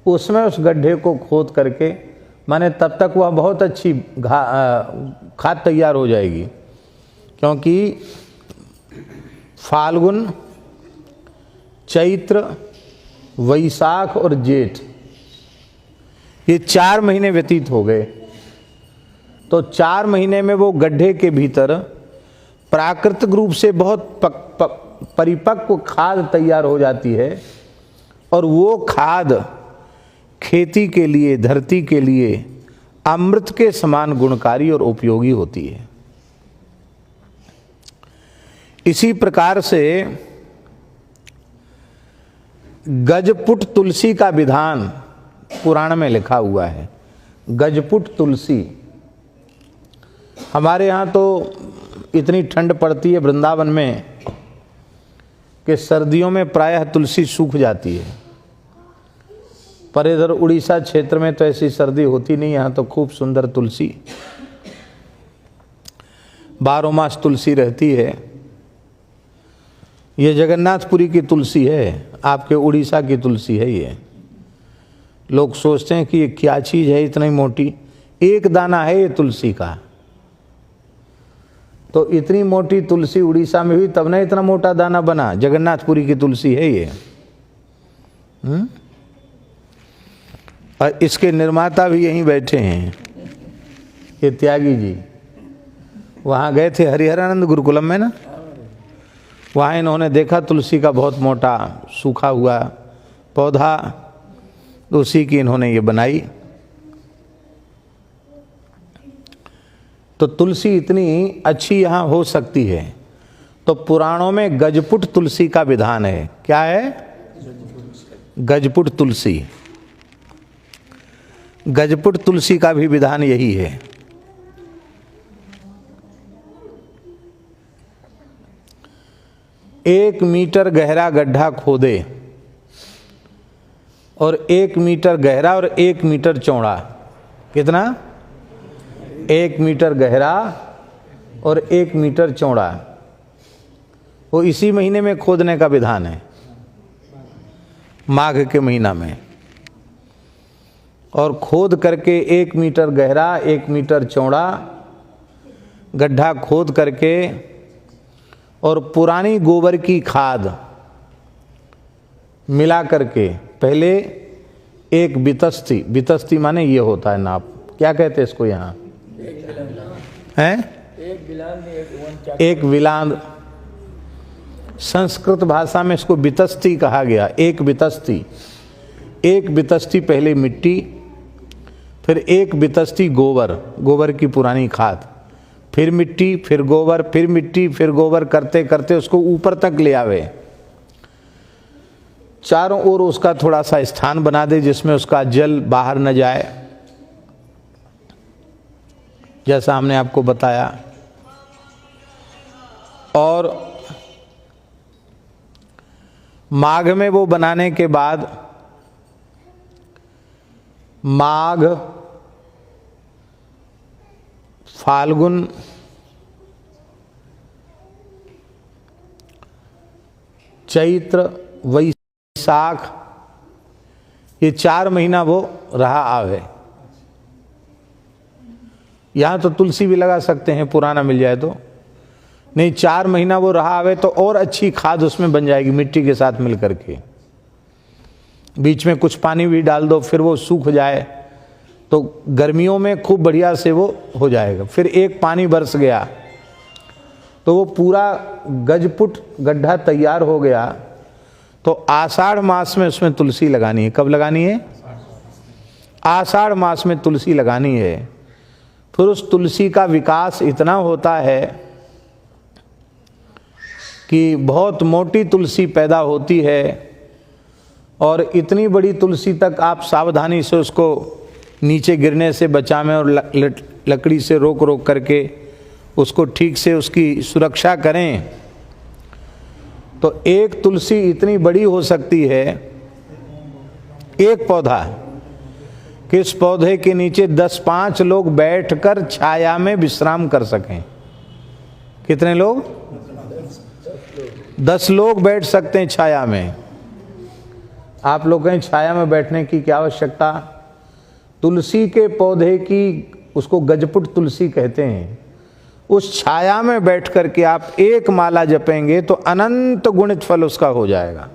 उसमें उस गड्ढे को खोद करके, माने तब तक वह बहुत अच्छी खाद तैयार हो जाएगी, क्योंकि फाल्गुन, चैत्र, वैशाख और जेठ, ये 4 महीने व्यतीत हो गए। तो 4 महीने में वो गड्ढे के भीतर प्राकृतिक रूप से बहुत परिपक्व खाद तैयार हो जाती है, और वो खाद खेती के लिए, धरती के लिए अमृत के समान गुणकारी और उपयोगी होती है। इसी प्रकार से गजपुट तुलसी का विधान पुराण में लिखा हुआ है। गजपुट तुलसी, हमारे यहाँ तो इतनी ठंड पड़ती है वृंदावन में कि सर्दियों में प्रायः तुलसी सूख जाती है, पर इधर उड़ीसा क्षेत्र में तो ऐसी सर्दी होती नहीं। यहाँ तो खूब सुंदर तुलसी, 12 मास तुलसी रहती है। ये जगन्नाथपुरी की तुलसी है, आपके उड़ीसा की तुलसी है। ये लोग सोचते हैं कि ये क्या चीज़ है इतनी मोटी, एक दाना है ये तुलसी का। तो इतनी मोटी तुलसी उड़ीसा में हुई तब ना इतना मोटा दाना बना। जगन्नाथपुरी की तुलसी है ये। और इसके निर्माता भी यहीं बैठे हैं, ये त्यागी जी। वहाँ गए थे हरिहरानंद गुरुकुलम में ना, वहाँ इन्होंने देखा तुलसी का बहुत मोटा सूखा हुआ पौधा, तो उसी की इन्होंने ये बनाई। तो तुलसी इतनी अच्छी यहाँ हो सकती है, तो पुराणों में गजपुट तुलसी का विधान है। क्या है? गजपुट तुलसी। गजपुट तुलसी का भी विधान यही है। 1 मीटर गहरा गड्ढा खोदे, और 1 मीटर गहरा और 1 मीटर चौड़ा। कितना? 1 मीटर गहरा और 1 मीटर चौड़ा। वो इसी महीने में खोदने का विधान है, माघ के महीना में। और खोद करके 1 मीटर गहरा 1 मीटर चौड़ा गड्ढा खोद करके, और पुरानी गोबर की खाद मिला करके, पहले एक बितस्ती, बितस्ती माने ये होता है नाप, क्या कहते हैं इसको यहाँ? एक विलांद। संस्कृत भाषा में इसको बितस्ती कहा गया। एक बितस्ती, 1 बितस्ती पहले मिट्टी, फिर 1 बितस्ती गोबर, गोबर की पुरानी खाद, फिर मिट्टी, फिर गोबर, फिर मिट्टी, फिर गोबर, करते करते उसको ऊपर तक ले आवे। चारों ओर उसका थोड़ा सा स्थान बना दे जिसमें उसका जल बाहर न जाए। जैसा हमने आपको बताया। और माघ में वो बनाने के बाद माघ, फाल्गुन, चैत्र, वैशाख, ये 4 महीना वो रहा आवे। यहाँ तो तुलसी भी लगा सकते हैं, पुराना मिल जाए तो। नहीं, 4 महीना वो रहा आवे तो और अच्छी खाद उसमें बन जाएगी मिट्टी के साथ मिल करके। बीच में कुछ पानी भी डाल दो, फिर वो सूख जाए तो गर्मियों में खूब बढ़िया से वो हो जाएगा। फिर एक पानी बरस गया तो वो पूरा गजपुट गड्ढा तैयार हो गया। तो आषाढ़ मास में उसमें तुलसी लगानी है। कब लगानी है? आषाढ़ मास में तुलसी लगानी है। फिर उस तुलसी का विकास इतना होता है कि बहुत मोटी तुलसी पैदा होती है, और इतनी बड़ी तुलसी तक आप सावधानी से उसको नीचे गिरने से बचावें और लकड़ी से रोक रोक करके उसको ठीक से उसकी सुरक्षा करें। तो एक तुलसी इतनी बड़ी हो सकती है, एक पौधा, कि इस पौधे के नीचे 10-5 लोग बैठकर छाया में विश्राम कर सकें। कितने लोग? 10 लोग बैठ सकते हैं छाया में। आप लोग कहें छाया में बैठने की क्या आवश्यकता? तुलसी के पौधे की, उसको गजपुट तुलसी कहते हैं, उस छाया में बैठ करके आप एक माला जपेंगे तो अनंत गुणित फल उसका हो जाएगा।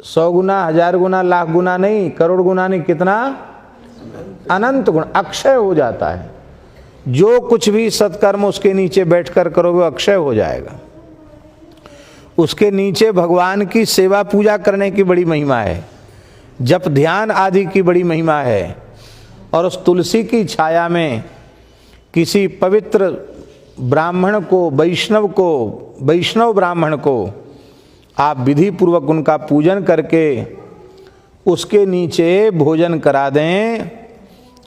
100 गुना, 1000 गुना, लाख गुना नहीं, करोड़ गुना नहीं, कितना? अनंत गुण, अक्षय हो जाता है। जो कुछ भी सत्कर्म उसके नीचे बैठकर करोगे अक्षय हो जाएगा। उसके नीचे भगवान की सेवा पूजा करने की बड़ी महिमा है, जप ध्यान आदि की बड़ी महिमा है। और उस तुलसी की छाया में किसी पवित्र ब्राह्मण को, वैष्णव ब्राह्मण को आप विधि पूर्वक उनका पूजन करके उसके नीचे भोजन करा दें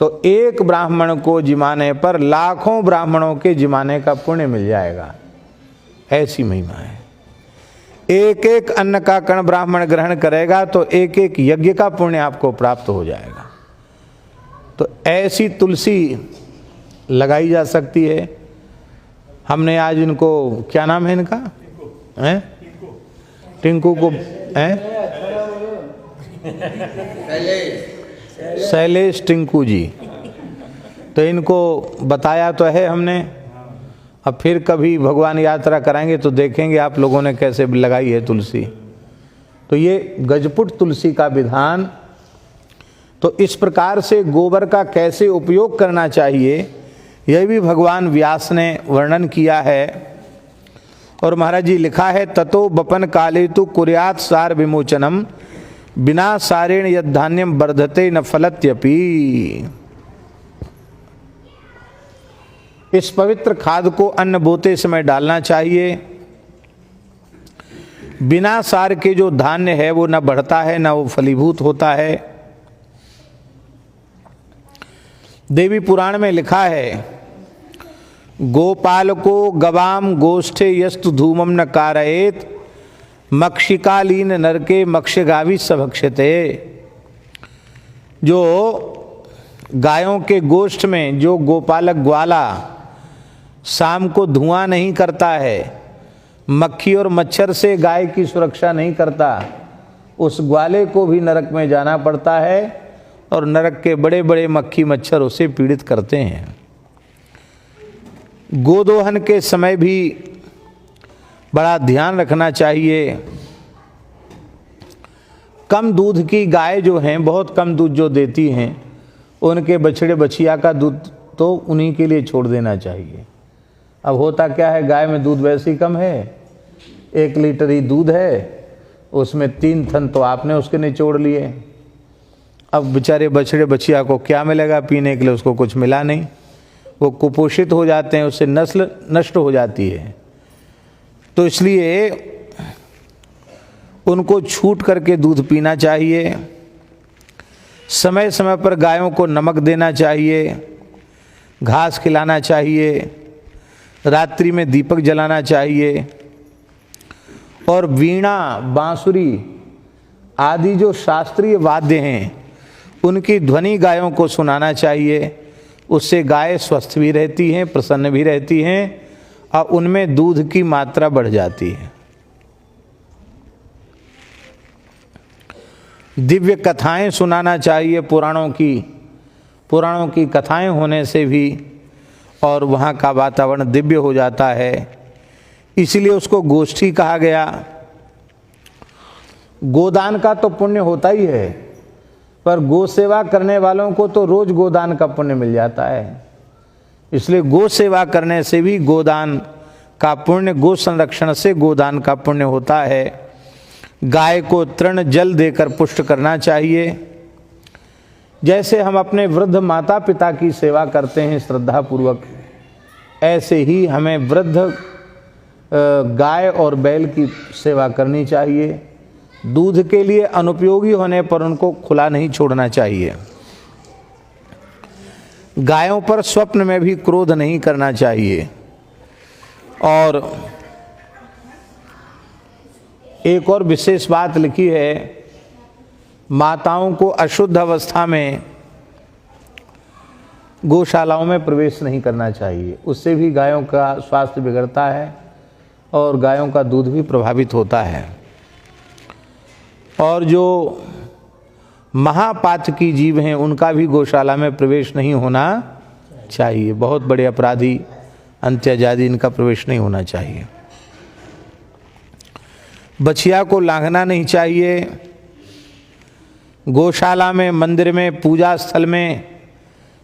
तो एक ब्राह्मण को जिमाने पर लाखों ब्राह्मणों के जिमाने का पुण्य मिल जाएगा। ऐसी महिमा है। एक एक अन्न का कण ब्राह्मण ग्रहण करेगा तो एक एक यज्ञ का पुण्य आपको प्राप्त हो जाएगा। तो ऐसी तुलसी लगाई जा सकती है। हमने आज इनको, क्या नाम है इनका? हैं? टिंकू को, हैं? शैलेश टिंकू जी। तो इनको बताया तो है हमने। अब फिर कभी भगवान यात्रा कराएंगे तो देखेंगे आप लोगों ने कैसे लगाई है तुलसी। तो ये गजपुट तुलसी का विधान। तो इस प्रकार से गोबर का कैसे उपयोग करना चाहिए यह भी भगवान व्यास ने वर्णन किया है। और महाराज जी लिखा है, ततो बपन काले तु कुर्यात् सार विमोचनम बिना सारेण यद धान्यम वर्धते न फलत्यपि। इस पवित्र खाद को अन्न बोते समय डालना चाहिए। बिना सार के जो धान्य है वो न बढ़ता है न वो फलीभूत होता है। देवी पुराण में लिखा है, गोपाल को गवाम गोष्ठे यस्तु धूमम न कारयेत मक्षिकालीन नरके मक्षगावी सभक्षते। जो गायों के गोष्ठ में जो गोपालक ग्वाला शाम को धुआं नहीं करता है, मक्खी और मच्छर से गाय की सुरक्षा नहीं करता, उस ग्वाले को भी नरक में जाना पड़ता है और नरक के बड़े बड़े मक्खी मच्छर उसे पीड़ित करते हैं। गोदोहन के समय भी बड़ा ध्यान रखना चाहिए। कम दूध की गाय जो हैं, बहुत कम दूध जो देती हैं, उनके बछड़े बछिया का दूध तो उन्हीं के लिए छोड़ देना चाहिए। अब होता क्या है, गाय में दूध वैसे ही कम है, 1 लीटर ही दूध है, उसमें 3 थन तो आपने उसके निचोड़ लिए। अब बेचारे बछड़े बछिया को क्या मिलेगा पीने के लिए? उसको कुछ मिला नहीं, वो कुपोषित हो जाते हैं, उससे नस्ल नष्ट हो जाती है। तो इसलिए उनको छूट करके दूध पीना चाहिए। समय समय पर गायों को नमक देना चाहिए। घास खिलाना चाहिए, रात्रि में दीपक जलाना चाहिए, और वीणा, बांसुरी आदि जो शास्त्रीय वाद्य हैं उनकी ध्वनि गायों को सुनाना चाहिए। उससे गाय स्वस्थ भी रहती हैं, प्रसन्न भी रहती हैं और उनमें दूध की मात्रा बढ़ जाती है। दिव्य कथाएं सुनाना चाहिए, पुराणों की कथाएं होने से भी और वहाँ का वातावरण दिव्य हो जाता है, इसलिए उसको गोष्ठी कहा गया। गोदान का तो पुण्य होता ही है, पर गो सेवा करने वालों को तो रोज गोदान का पुण्य मिल जाता है, इसलिए गो सेवा करने से भी गोदान का पुण्य, गो संरक्षण से गोदान का पुण्य होता है। गाय को तृण जल देकर पुष्ट करना चाहिए। जैसे हम अपने वृद्ध माता पिता की सेवा करते हैं श्रद्धा पूर्वक, ऐसे ही हमें वृद्ध गाय और बैल की सेवा करनी चाहिए। दूध के लिए अनुपयोगी होने पर उनको खुला नहीं छोड़ना चाहिए। गायों पर स्वप्न में भी क्रोध नहीं करना चाहिए। और एक और विशेष बात लिखी है, माताओं को अशुद्ध अवस्था में गौशालाओं में प्रवेश नहीं करना चाहिए, उससे भी गायों का स्वास्थ्य बिगड़ता है और गायों का दूध भी प्रभावित होता है। और जो महापातकी जीव हैं उनका भी गौशाला में प्रवेश नहीं होना चाहिए। बहुत बड़े अपराधी, अंत्यजादी, इनका प्रवेश नहीं होना चाहिए। बछिया को लांघना नहीं चाहिए। गौशाला में, मंदिर में, पूजा स्थल में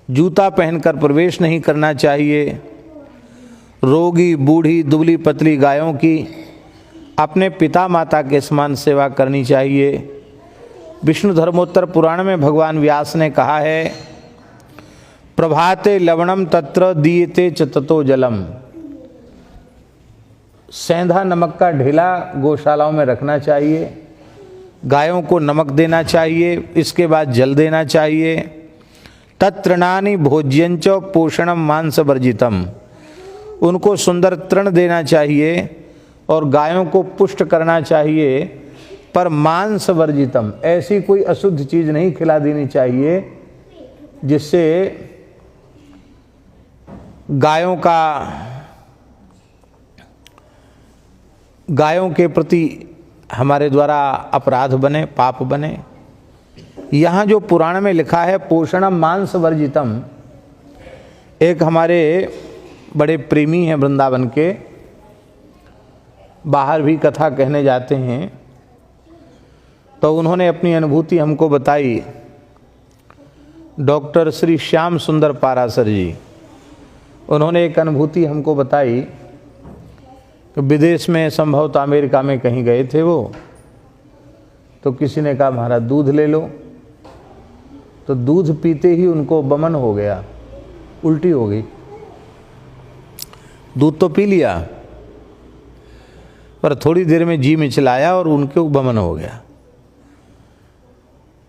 जूता पहनकर प्रवेश नहीं करना चाहिए। रोगी, बूढ़ी, दुबली पतली गायों की अपने पिता माता के समान सेवा करनी चाहिए। विष्णु धर्मोत्तर पुराण में भगवान व्यास ने कहा है, प्रभाते लवणम तत्र दीयते च ततो जलम। सेंधा नमक का ढेला गौशालाओं में रखना चाहिए, गायों को नमक देना चाहिए, इसके बाद जल देना चाहिए। तत्तृणानि भोज्यंच पोषणम मांस वर्जितम। उनको सुंदर तृण देना चाहिए और गायों को पुष्ट करना चाहिए, पर मांस वर्जितम, ऐसी कोई अशुद्ध चीज नहीं खिला देनी चाहिए जिससे गायों के प्रति हमारे द्वारा अपराध बने, पाप बने। यहाँ जो पुराण में लिखा है पोषणम मांस वर्जितम, एक हमारे बड़े प्रेमी हैं वृंदावन के, बाहर भी कथा कहने जाते हैं, तो उन्होंने अपनी अनुभूति हमको बताई। डॉक्टर श्री श्याम सुंदर पारासर जी, उन्होंने एक अनुभूति हमको बताई कि विदेश में, संभवतः अमेरिका में कहीं गए थे वो, तो किसी ने कहा हमारा दूध ले लो, तो दूध पीते ही उनको बमन हो गया, उल्टी हो गई। दूध तो पी लिया पर थोड़ी देर में जी मिचलाया और उनके बमन हो गया।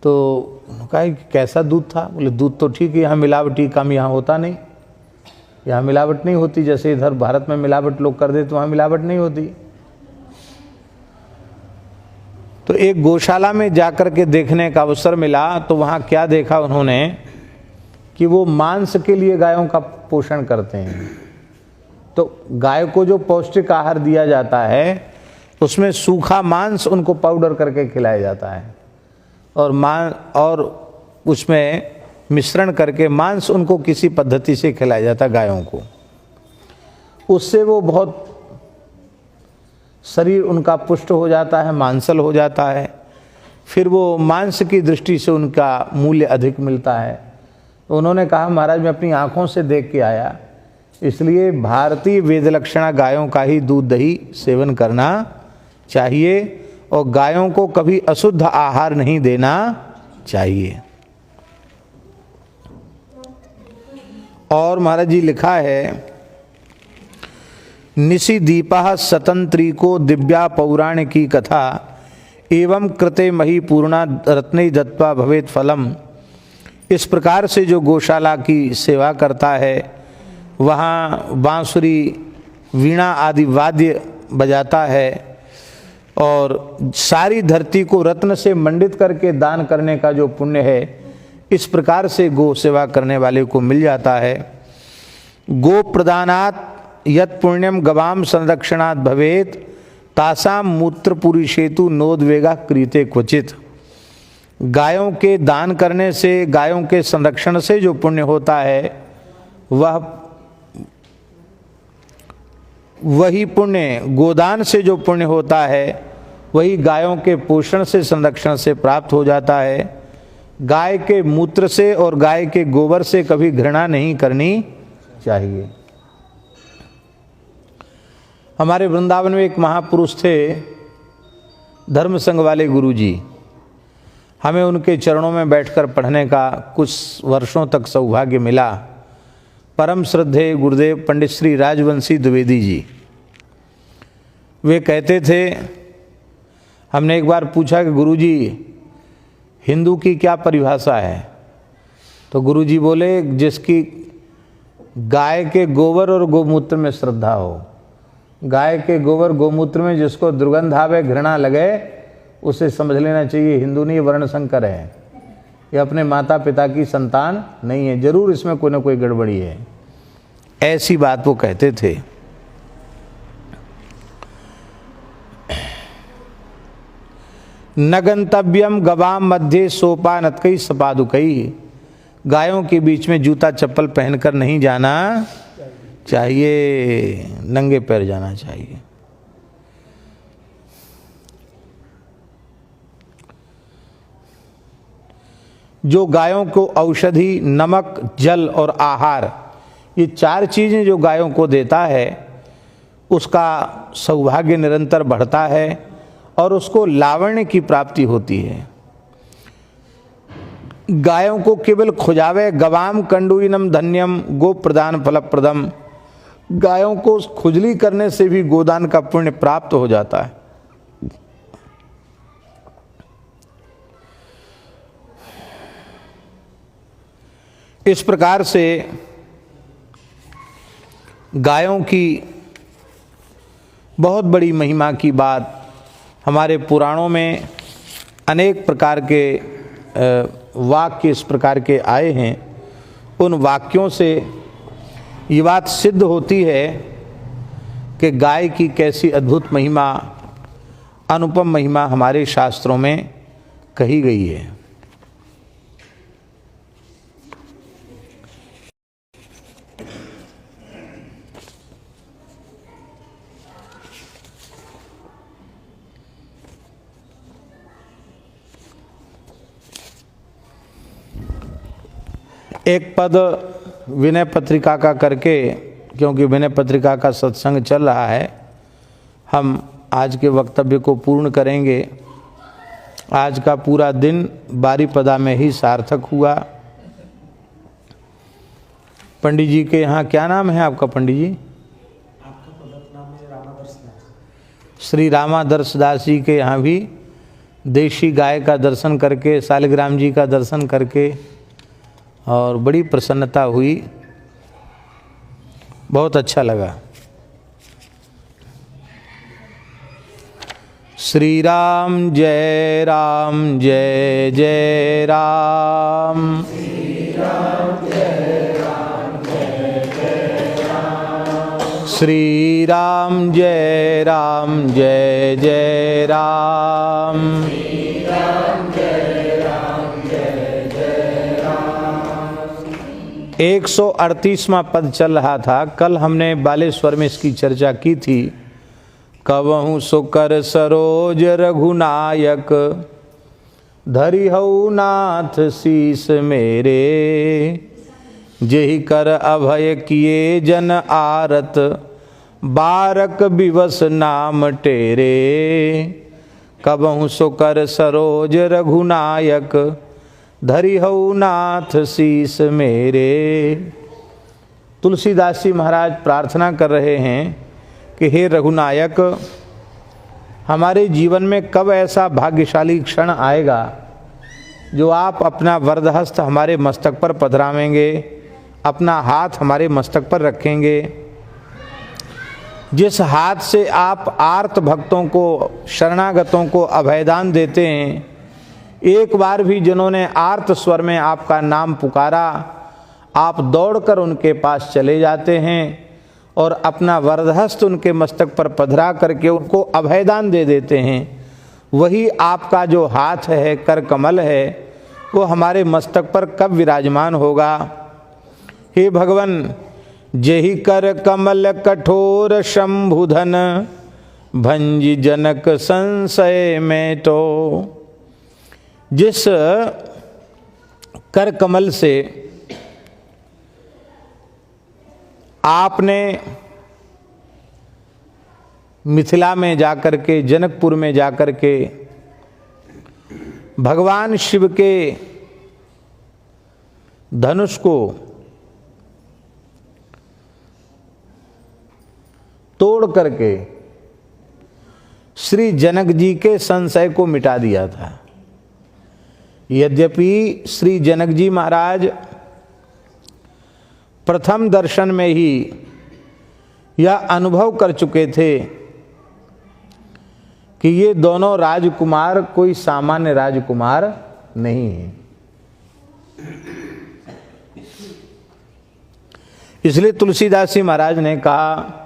तो उन्होंने कहा कि कैसा दूध था? बोले दूध तो ठीक है, यहाँ मिलावटी काम यहाँ होता नहीं, यहाँ मिलावट नहीं होती, जैसे इधर भारत में मिलावट लोग कर देते, वहाँ मिलावट नहीं होती। तो एक गौशाला में जाकर के देखने का अवसर मिला, तो वहाँ क्या देखा उन्होंने कि वो मांस के लिए गायों का पोषण करते हैं। तो गाय को जो पौष्टिक आहार दिया जाता है उसमें सूखा मांस उनको पाउडर करके खिलाया जाता है और उसमें मिश्रण करके मांस उनको किसी पद्धति से खिलाया जाता है गायों को। उससे वो बहुत शरीर उनका पुष्ट हो जाता है, मांसल हो जाता है, फिर वो मांस की दृष्टि से उनका मूल्य अधिक मिलता है। तो उन्होंने कहा महाराज मैं अपनी आँखों से देख के आया, इसलिए भारतीय वेदलक्षणा गायों का ही दूध दही सेवन करना चाहिए और गायों को कभी अशुद्ध आहार नहीं देना चाहिए। और महाराज जी लिखा है, निशि दीपः सतंत्री को दिव्या पौराण की कथा एवं कृते मही पूर्णा रत्नै दत्वा भवेत फलम। इस प्रकार से जो गौशाला की सेवा करता है वहाँ बांसुरी, वीणा आदि वाद्य बजाता है और सारी धरती को रत्न से मंडित करके दान करने का जो पुण्य है, इस प्रकार से गो सेवा करने वाले को मिल जाता है। गो प्रदानात् यत् पुण्यम गवाम संरक्षणात् भवेत तासाम मूत्रपुरी सेतु नोद्वेगा क्रियते क्वचित। गायों के दान करने से, गायों के संरक्षण से जो पुण्य होता है, वही पुण्य, गोदान से जो पुण्य होता है वही गायों के पोषण से, संरक्षण से प्राप्त हो जाता है। गाय के मूत्र से और गाय के गोबर से कभी घृणा नहीं करनी चाहिए। हमारे वृंदावन में एक महापुरुष थे, धर्म संघ वाले गुरुजी। हमें उनके चरणों में बैठकर पढ़ने का कुछ वर्षों तक सौभाग्य मिला। परम श्रद्धेय गुरुदेव पंडित श्री राजवंशी द्विवेदी जी, वे कहते थे, हमने एक बार पूछा कि गुरुजी हिंदू की क्या परिभाषा है? तो गुरुजी बोले, जिसकी गाय के गोबर और गोमूत्र में श्रद्धा हो, गाय के गोबर गोमूत्र में जिसको दुर्गंध आवे, घृणा लगे, उसे समझ लेना चाहिए हिंदू नहीं, वर्ण संकर है, ये अपने माता पिता की संतान नहीं है, जरूर इसमें कोई ना कोई गड़बड़ी है। ऐसी बात वो कहते थे। न गंतव्यम गवाम मध्य सोपानत्कई सपादुकई, गायों के बीच में जूता चप्पल पहनकर नहीं जाना चाहिए, नंगे पैर जाना चाहिए। जो गायों को औषधि, नमक, जल और आहार, ये 4 चीज़ें जो गायों को देता है, उसका सौभाग्य निरंतर बढ़ता है और उसको लावण्य की प्राप्ति होती है। गायों को केवल खुजावे, गवाम कंडुइनम धन्यम गो प्रदान फलप्रदम, गायों को खुजली करने से भी गोदान का पुण्य प्राप्त हो जाता है। इस प्रकार से गायों की बहुत बड़ी महिमा की बात हमारे पुराणों में अनेक प्रकार के वाक्य इस प्रकार के आए हैं। उन वाक्यों से ये बात सिद्ध होती है कि गाय की कैसी अद्भुत महिमा, अनुपम महिमा हमारे शास्त्रों में कही गई है। एक पद विनय पत्रिका का करके, क्योंकि विनय पत्रिका का सत्संग चल रहा है, हम आज के वक्तव्य को पूर्ण करेंगे। आज का पूरा दिन बारीपदा में ही सार्थक हुआ। पंडित जी के यहाँ क्या नाम है आपका? पंडित जी आपका नाम है रामादर्श दास। श्री रामादर्श दास जी के यहाँ भी देशी गाय का दर्शन करके, शालिग्राम जी का दर्शन करके और बड़ी प्रसन्नता हुई, बहुत अच्छा लगा। श्री राम जय राम जय जय राम, श्री राम जय राम जय जय राम, श्री राम जय राम जय जय राम, श्री राम जय राम जय जय राम। 138वां पद चल रहा था। कल हमने बालेश्वर में इसकी चर्चा की थी। कवहु सुकर सरोज रघुनायक, धरि हऊ नाथ शीस मेरे, जेहि कर अभय किए जन आरत, बारक बिवस नाम टेरे। कबहु सुकर सरोज रघुनायक, धरि हऊ नाथ शीस मेरे। तुलसीदास जी महाराज प्रार्थना कर रहे हैं कि हे रघुनायक, हमारे जीवन में कब ऐसा भाग्यशाली क्षण आएगा जो आप अपना वरदहस्त हमारे मस्तक पर पधरावेंगे, अपना हाथ हमारे मस्तक पर रखेंगे। जिस हाथ से आप आर्त भक्तों को, शरणागतों को अभयदान देते हैं, एक बार भी जिन्होंने आर्त स्वर में आपका नाम पुकारा, आप दौड़कर उनके पास चले जाते हैं और अपना वरदहस्त उनके मस्तक पर पधरा करके उनको अभयदान दे देते हैं। वही आपका जो हाथ है, कर कमल है, वो हमारे मस्तक पर कब विराजमान होगा। हे भगवान, जेहि कर कमल कठोर शंभुधन, भंज जनक संशय में तो। जिस कर कमल से आपने मिथिला में जाकर के, जनकपुर में जाकर के भगवान शिव के धनुष को तोड़ करके श्री जनक जी के संशय को मिटा दिया था। यद्यपि श्री जनक जी महाराज प्रथम दर्शन में ही यह अनुभव कर चुके थे कि ये दोनों राजकुमार कोई सामान्य राजकुमार नहीं है। इसलिए तुलसीदास जी महाराज ने कहा,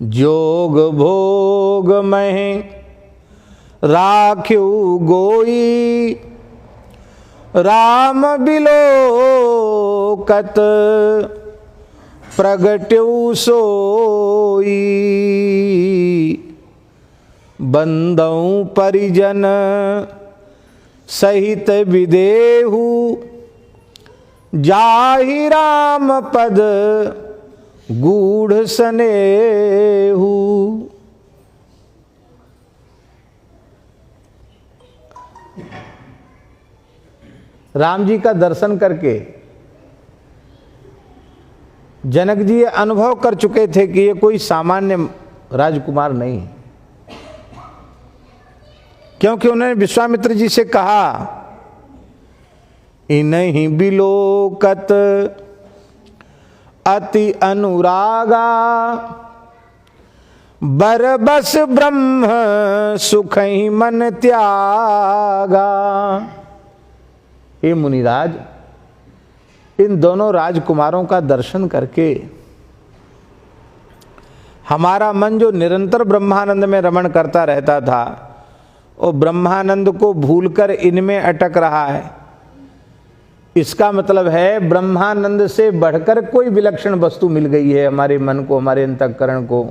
जोग भोग में राख्यु गोई, राम बिलोकत प्रगट्यु सोई। बंदौ परिजन सहित विदेहु, जाहि राम पद गूढ़ सनेहु। राम जी का दर्शन करके जनक जी ये अनुभव कर चुके थे कि ये कोई सामान्य राजकुमार नहीं, क्योंकि उन्होंने विश्वामित्र जी से कहा, इन्हीं बिलोकत अति अनुरागा, बरबस ब्रह्म सुख ही मन त्यागा। हे मुनिराज, इन दोनों राजकुमारों का दर्शन करके हमारा मन जो निरंतर ब्रह्मानंद में रमण करता रहता था, वो ब्रह्मानंद को भूलकर इनमें अटक रहा है। इसका मतलब है ब्रह्मानंद से बढ़कर कोई विलक्षण वस्तु मिल गई है हमारे मन को, हमारे अंतःकरण को।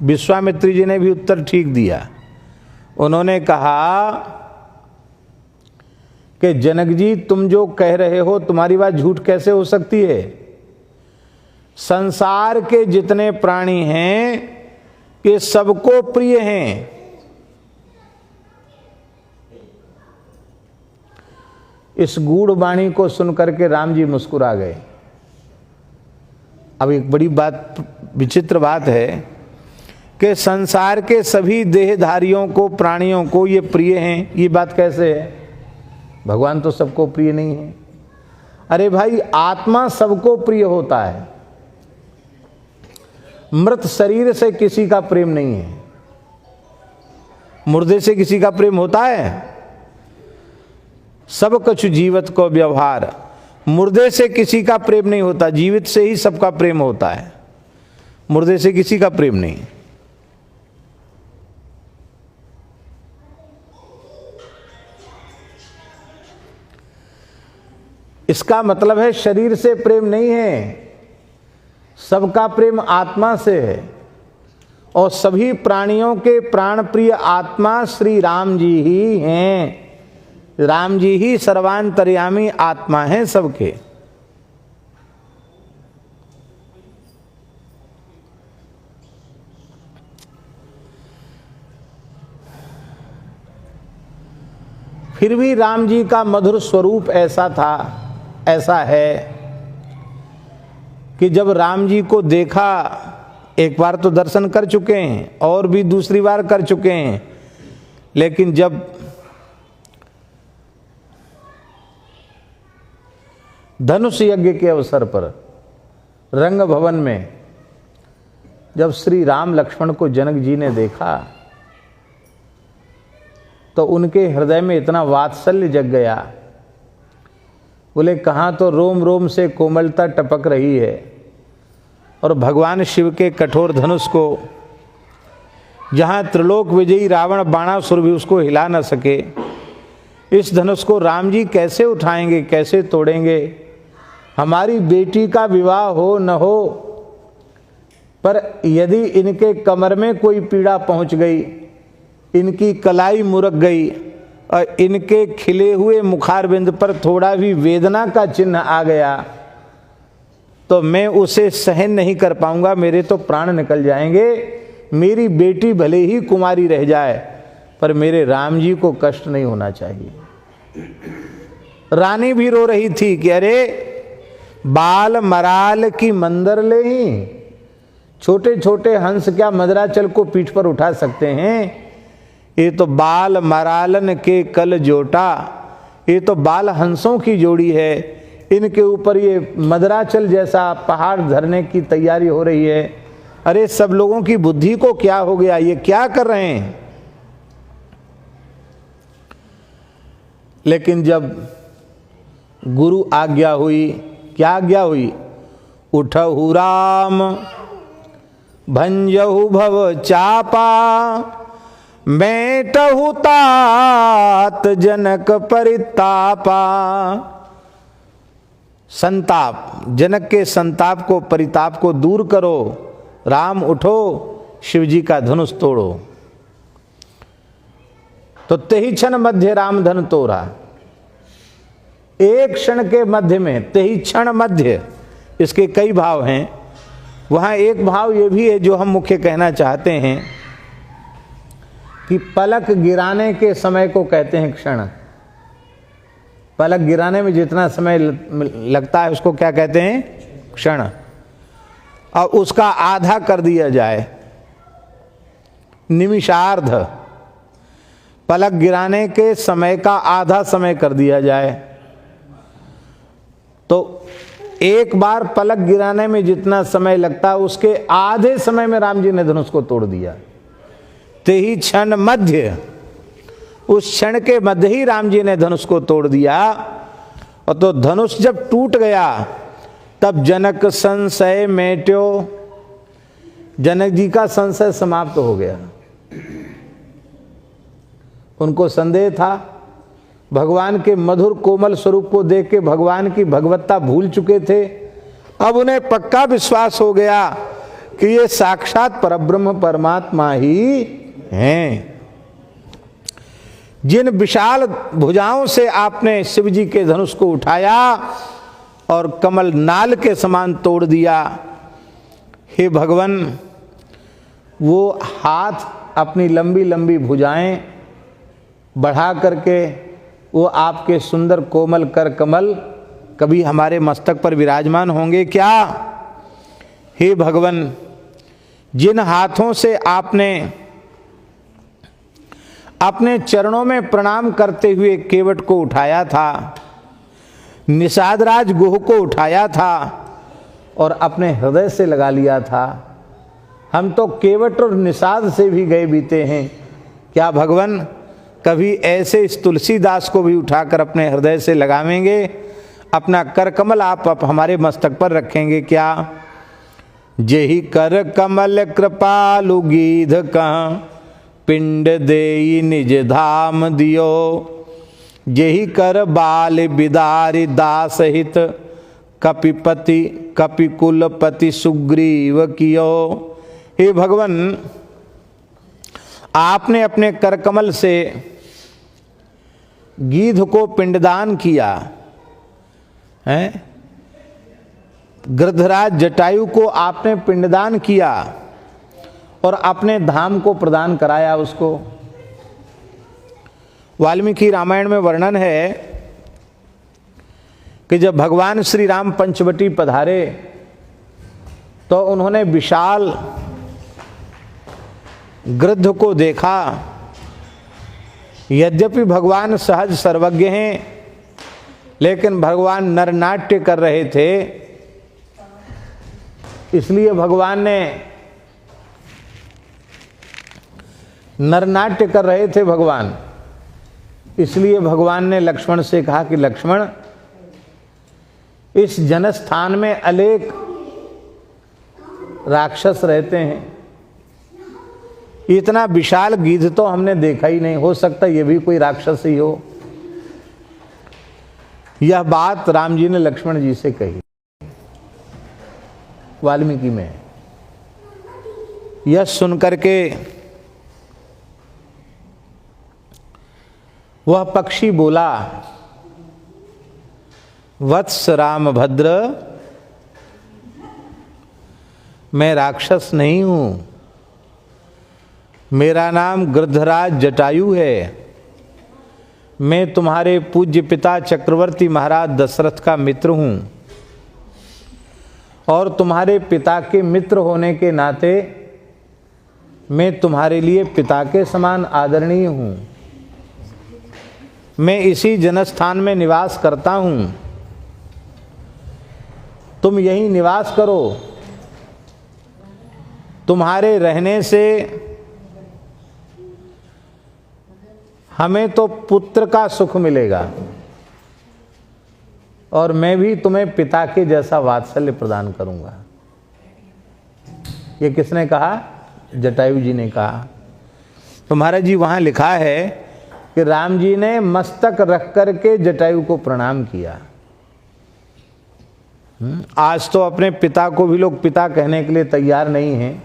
विश्वामित्र जी ने भी उत्तर ठीक दिया। उन्होंने कहा कि जनक जी, तुम जो कह रहे हो, तुम्हारी बात झूठ कैसे हो सकती है। संसार के जितने प्राणी हैं ये सबको प्रिय हैं। इस गूढ़ वाणी को सुनकर के राम जी मुस्कुरा गए। अब एक बड़ी बात, विचित्र बात है कि संसार के सभी देहधारियों को, प्राणियों को ये प्रिय हैं। ये बात कैसे है? भगवान तो सबको प्रिय नहीं है। अरे भाई, आत्मा सबको प्रिय होता है, मृत शरीर से किसी का प्रेम नहीं है। मुर्दे से किसी का प्रेम होता है? सब कुछ जीवित को व्यवहार, मुर्दे से किसी का प्रेम नहीं होता, जीवित से ही सबका प्रेम होता है, मुर्दे से किसी का प्रेम नहीं। इसका मतलब है शरीर से प्रेम नहीं है, सबका प्रेम आत्मा से है। और सभी प्राणियों के प्राण प्रिय आत्मा श्री राम जी ही हैं। राम जी ही सर्वांतर्यामी आत्मा हैं सबके। फिर भी राम जी का मधुर स्वरूप ऐसा था, ऐसा है कि जब राम जी को देखा, एक बार तो दर्शन कर चुके हैं और भी दूसरी बार कर चुके हैं, लेकिन जब धनुष यज्ञ के अवसर पर रंग भवन में जब श्री राम लक्ष्मण को जनक जी ने देखा तो उनके हृदय में इतना वात्सल्य जग गया। बोले कहाँ तो रोम रोम से कोमलता टपक रही है और भगवान शिव के कठोर धनुष को, जहाँ त्रिलोक विजयी रावण बाणासुर भी उसको हिला न सके, इस धनुष को राम जी कैसे उठाएंगे, कैसे तोड़ेंगे। हमारी बेटी का विवाह हो न हो, पर यदि इनके कमर में कोई पीड़ा पहुंच गई, इनकी कलाई मुरक गई और इनके खिले हुए मुखारबिंद पर थोड़ा भी वेदना का चिन्ह आ गया, तो मैं उसे सहन नहीं कर पाऊंगा, मेरे तो प्राण निकल जाएंगे। मेरी बेटी भले ही कुमारी रह जाए, पर मेरे राम जी को कष्ट नहीं होना चाहिए। रानी भी रो रही थी कि अरे बाल मराल की मंदर ले ही, छोटे छोटे हंस क्या मदराचल को पीठ पर उठा सकते हैं। ये तो बाल मरालन के कल जोटा, ये तो बाल हंसों की जोड़ी है, इनके ऊपर ये मदराचल जैसा पहाड़ धरने की तैयारी हो रही है। अरे सब लोगों की बुद्धि को क्या हो गया, ये क्या कर रहे हैं। लेकिन जब गुरु आज्ञा हुई, क्या आज्ञा हुई, उठहु राम भंजहु भव चापा, मेटहु तात जनक परितापा। संताप, जनक के संताप को, परिताप को दूर करो। राम उठो, शिव जी का धनुष तोड़ो। तो तेहि क्षण मध्य राम धन तोड़ा। एक क्षण के मध्य में, तेहि क्षण मध्य, इसके कई भाव हैं। वहां एक भाव ये भी है जो हम मुख्य कहना चाहते हैं कि पलक गिराने के समय को कहते हैं क्षण। पलक गिराने में जितना समय लगता है उसको क्या कहते हैं, क्षण। और उसका आधा कर दिया जाए, निमिषार्ध। पलक गिराने के समय का आधा समय कर दिया जाए तो एक बार पलक गिराने में जितना समय लगता है उसके आधे समय में राम जी ने धनुष को तोड़ दिया। तेहि क्षण मध्य, उस क्षण के मध्य ही राम जी ने धनुष को तोड़ दिया। और तो धनुष जब टूट गया तब जनक संशय मेट्यो, जनक जी का संशय समाप्त हो गया। उनको संदेह था, भगवान के मधुर कोमल स्वरूप को देख के भगवान की भगवत्ता भूल चुके थे। अब उन्हें पक्का विश्वास हो गया कि ये साक्षात परब्रह्म परमात्मा ही हैं। जिन विशाल भुजाओं से आपने शिव जी के धनुष को उठाया और कमल नाल के समान तोड़ दिया, हे भगवान, वो हाथ अपनी लंबी लंबी भुजाएं बढ़ा करके वो आपके सुंदर कोमल कर कमल कभी हमारे मस्तक पर विराजमान होंगे क्या? हे भगवान, जिन हाथों से आपने अपने चरणों में प्रणाम करते हुए केवट को उठाया था, निषादराज गुह को उठाया था और अपने हृदय से लगा लिया था, हम तो केवट और निषाद से भी गए बीते हैं। क्या भगवान कभी ऐसे इस तुलसीदास को भी उठाकर अपने हृदय से लगावेंगे? अपना कर कमल आप हमारे मस्तक पर रखेंगे क्या? जेहि कर कमल कृपालु गीध कहाँ, पिंड देई निज धाम दियो। जेहि कर बाल बिदारी दास हित, कपिपति कपिकुलपति सुग्रीव कियो। हे भगवान, आपने अपने करकमल से गीध को पिंडदान किया है, गृधराज जटायु को आपने पिंडदान किया और अपने धाम को प्रदान कराया उसको। वाल्मीकि रामायण में वर्णन है कि जब भगवान श्री राम पंचवटी पधारे तो उन्होंने विशाल गृध्र को देखा यद्यपि भगवान सहज सर्वज्ञ हैं, लेकिन भगवान नरनाट्य कर रहे थे। इसलिए भगवान ने नरनाट्य कर रहे थे भगवान, इसलिए भगवान ने लक्ष्मण से कहा कि लक्ष्मण, इस जनस्थान में अनेक राक्षस रहते हैं, इतना विशाल गिद्ध तो हमने देखा ही नहीं, हो सकता ये भी कोई राक्षस ही हो। यह बात राम जी ने लक्ष्मण जी से कही, वाल्मीकि में। यह सुनकर के वह पक्षी बोला, वत्स राम भद्र, मैं राक्षस नहीं हूं, मेरा नाम गृद्धराज जटायु है। मैं तुम्हारे पूज्य पिता चक्रवर्ती महाराज दशरथ का मित्र हूं, और तुम्हारे पिता के मित्र होने के नाते मैं तुम्हारे लिए पिता के समान आदरणीय हूं। मैं इसी जनस्थान में निवास करता हूं, तुम यहीं निवास करो। तुम्हारे रहने से हमें तो पुत्र का सुख मिलेगा, और मैं भी तुम्हें पिता के जैसा वात्सल्य प्रदान करूंगा। ये किसने कहा? जटायु जी ने कहा। तो महाराज जी वहां लिखा है कि राम जी ने मस्तक रख करके जटायु को प्रणाम किया। आज तो अपने पिता को भी लोग पिता कहने के लिए तैयार नहीं हैं।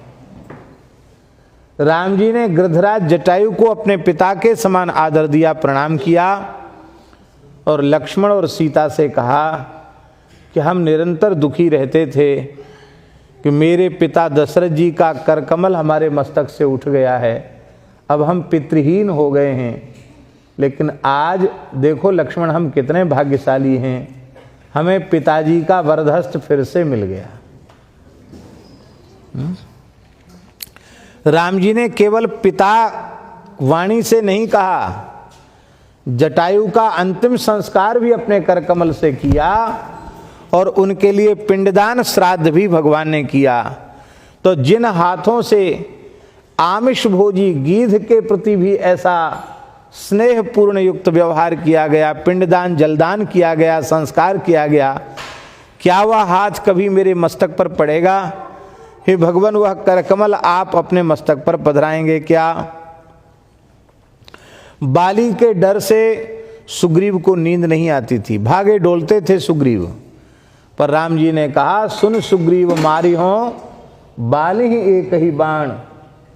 राम जी ने गृद्धराज जटायु को अपने पिता के समान आदर दिया, प्रणाम किया, और लक्ष्मण और सीता से कहा कि हम निरंतर दुखी रहते थे कि मेरे पिता दशरथ जी का करकमल हमारे मस्तक से उठ गया है, अब हम पितृहीन हो गए हैं। लेकिन आज देखो लक्ष्मण, हम कितने भाग्यशाली हैं, हमें पिताजी का वरदहस्त फिर से मिल गया। राम जी ने केवल पिता वाणी से नहीं कहा, जटायु का अंतिम संस्कार भी अपने करकमल से किया, और उनके लिए पिंडदान श्राद्ध भी भगवान ने किया। तो जिन हाथों से आमिष भोजी गीध के प्रति भी ऐसा स्नेह पूर्ण युक्त व्यवहार किया गया, पिंडदान जलदान किया गया, संस्कार किया गया, क्या वह हाथ कभी मेरे मस्तक पर पड़ेगा? हे भगवान, वह करकमल आप अपने मस्तक पर पधराएंगे क्या? बाली के डर से सुग्रीव को नींद नहीं आती थी, भागे डोलते थे सुग्रीव। पर राम जी ने कहा, सुन सुग्रीव मारी हो बाली ही एक ही बाण,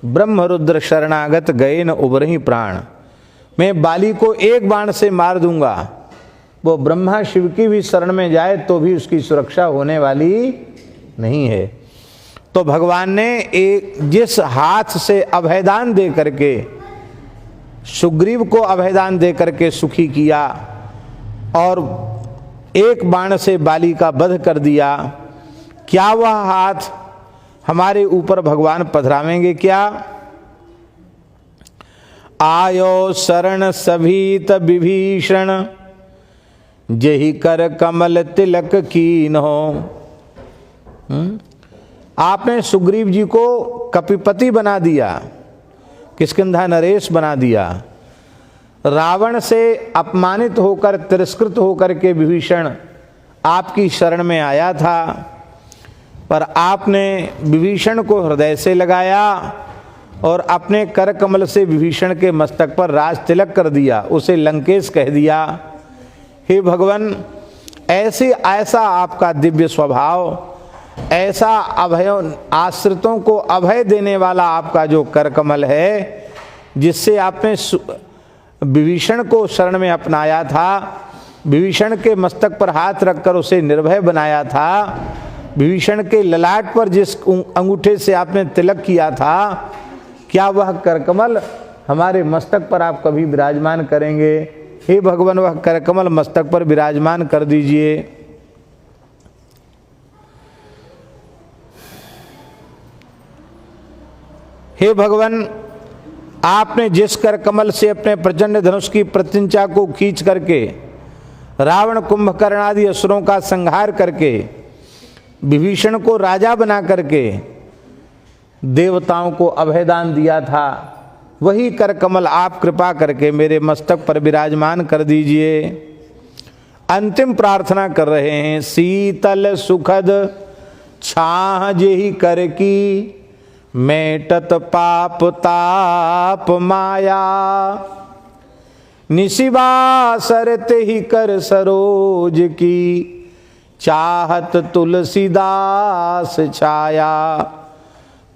ब्रह्म रुद्र शरणागत गए न उबरही प्राण। मैं बाली को एक बाण से मार दूंगा, वो ब्रह्मा शिव की भी शरण में जाए तो भी उसकी सुरक्षा होने वाली नहीं है। तो भगवान ने एक जिस हाथ से अभयदान दे करके सुग्रीव को अभयदान दे करके सुखी किया, और एक बाण से बाली का वध कर दिया, क्या वह हाथ हमारे ऊपर भगवान पधरावेंगे क्या? आयो शरण सभीत विभीषण, जही कर कमल तिलक कीन हो। आपने सुग्रीव जी को कपिपति बना दिया, किष्किंधा नरेश बना दिया। रावण से अपमानित होकर, तिरस्कृत होकर के विभीषण आपकी शरण में आया था, पर आपने विभीषण को हृदय से लगाया और अपने कर कमल से विभीषण के मस्तक पर राज तिलक कर दिया, उसे लंकेश कह दिया। हे भगवान, ऐसा आपका दिव्य स्वभाव, ऐसा अभय आश्रितों को अभय देने वाला आपका जो कर कमल है, जिससे आपने विभीषण को शरण में अपनाया था, विभीषण के मस्तक पर हाथ रखकर उसे निर्भय बनाया था, विभीषण के ललाट पर जिस अंगूठे से आपने तिलक किया था, क्या वह करकमल हमारे मस्तक पर आप कभी विराजमान करेंगे? हे भगवान, वह करकमल मस्तक पर विराजमान कर दीजिए। हे भगवान, आपने जिस कर कमल से अपने प्रचंड धनुष की प्रत्यंचा को खींच करके रावण कुंभकर्ण आदि असुरों का संहार करके विभीषण को राजा बना करके देवताओं को अभयदान दिया था, वही कर कमल आप कृपा करके मेरे मस्तक पर विराजमान कर दीजिए। अंतिम प्रार्थना कर रहे हैं। शीतल सुखद छाह जेहि कर की, मेटत पाप ताप माया, निशिबासरत ही कर सरोज की, चाहत तुलसीदास छाया,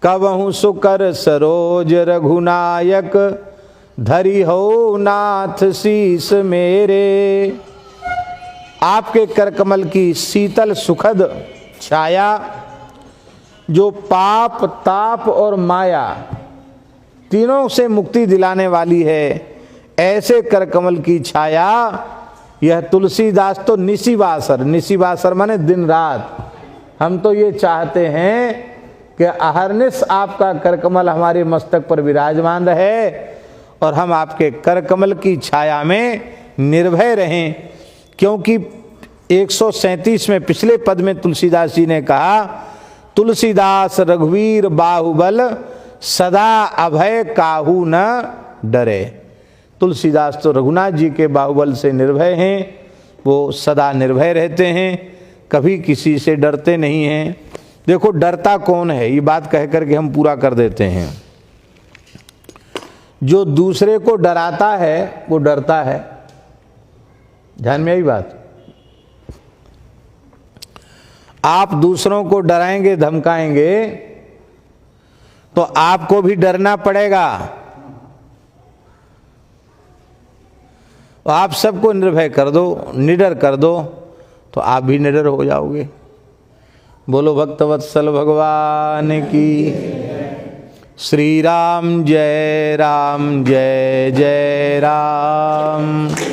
कबहु सुकर सरोज रघुनायक, धरी हो नाथ शीस मेरे। आपके करकमल की शीतल सुखद छाया जो पाप ताप और माया तीनों से मुक्ति दिलाने वाली है, ऐसे करकमल की छाया यह तुलसीदास तो निशिबासर, निशिबासर माने दिन रात, हम तो ये चाहते हैं कि अहरनिश आपका करकमल हमारे मस्तक पर विराजमान रहे और हम आपके करकमल की छाया में निर्भय रहें। क्योंकि 137 में पिछले पद में तुलसीदास जी ने कहा, तुलसीदास रघुवीर बाहुबल, सदा अभय काहू न डरे। तुलसीदास तो रघुनाथ जी के बाहुबल से निर्भय हैं, वो सदा निर्भय रहते हैं, कभी किसी से डरते नहीं हैं। देखो डरता कौन है, ये बात कह करके हम पूरा कर देते हैं। जो दूसरे को डराता है वो डरता है। ध्यान में आई बात। आप दूसरों को डराएंगे धमकाएंगे तो आपको भी डरना पड़ेगा। आप सबको निर्भय कर दो, निडर कर दो, तो आप भी निडर हो जाओगे। बोलो भक्तवत्सल भगवान की। श्री राम जय जय राम।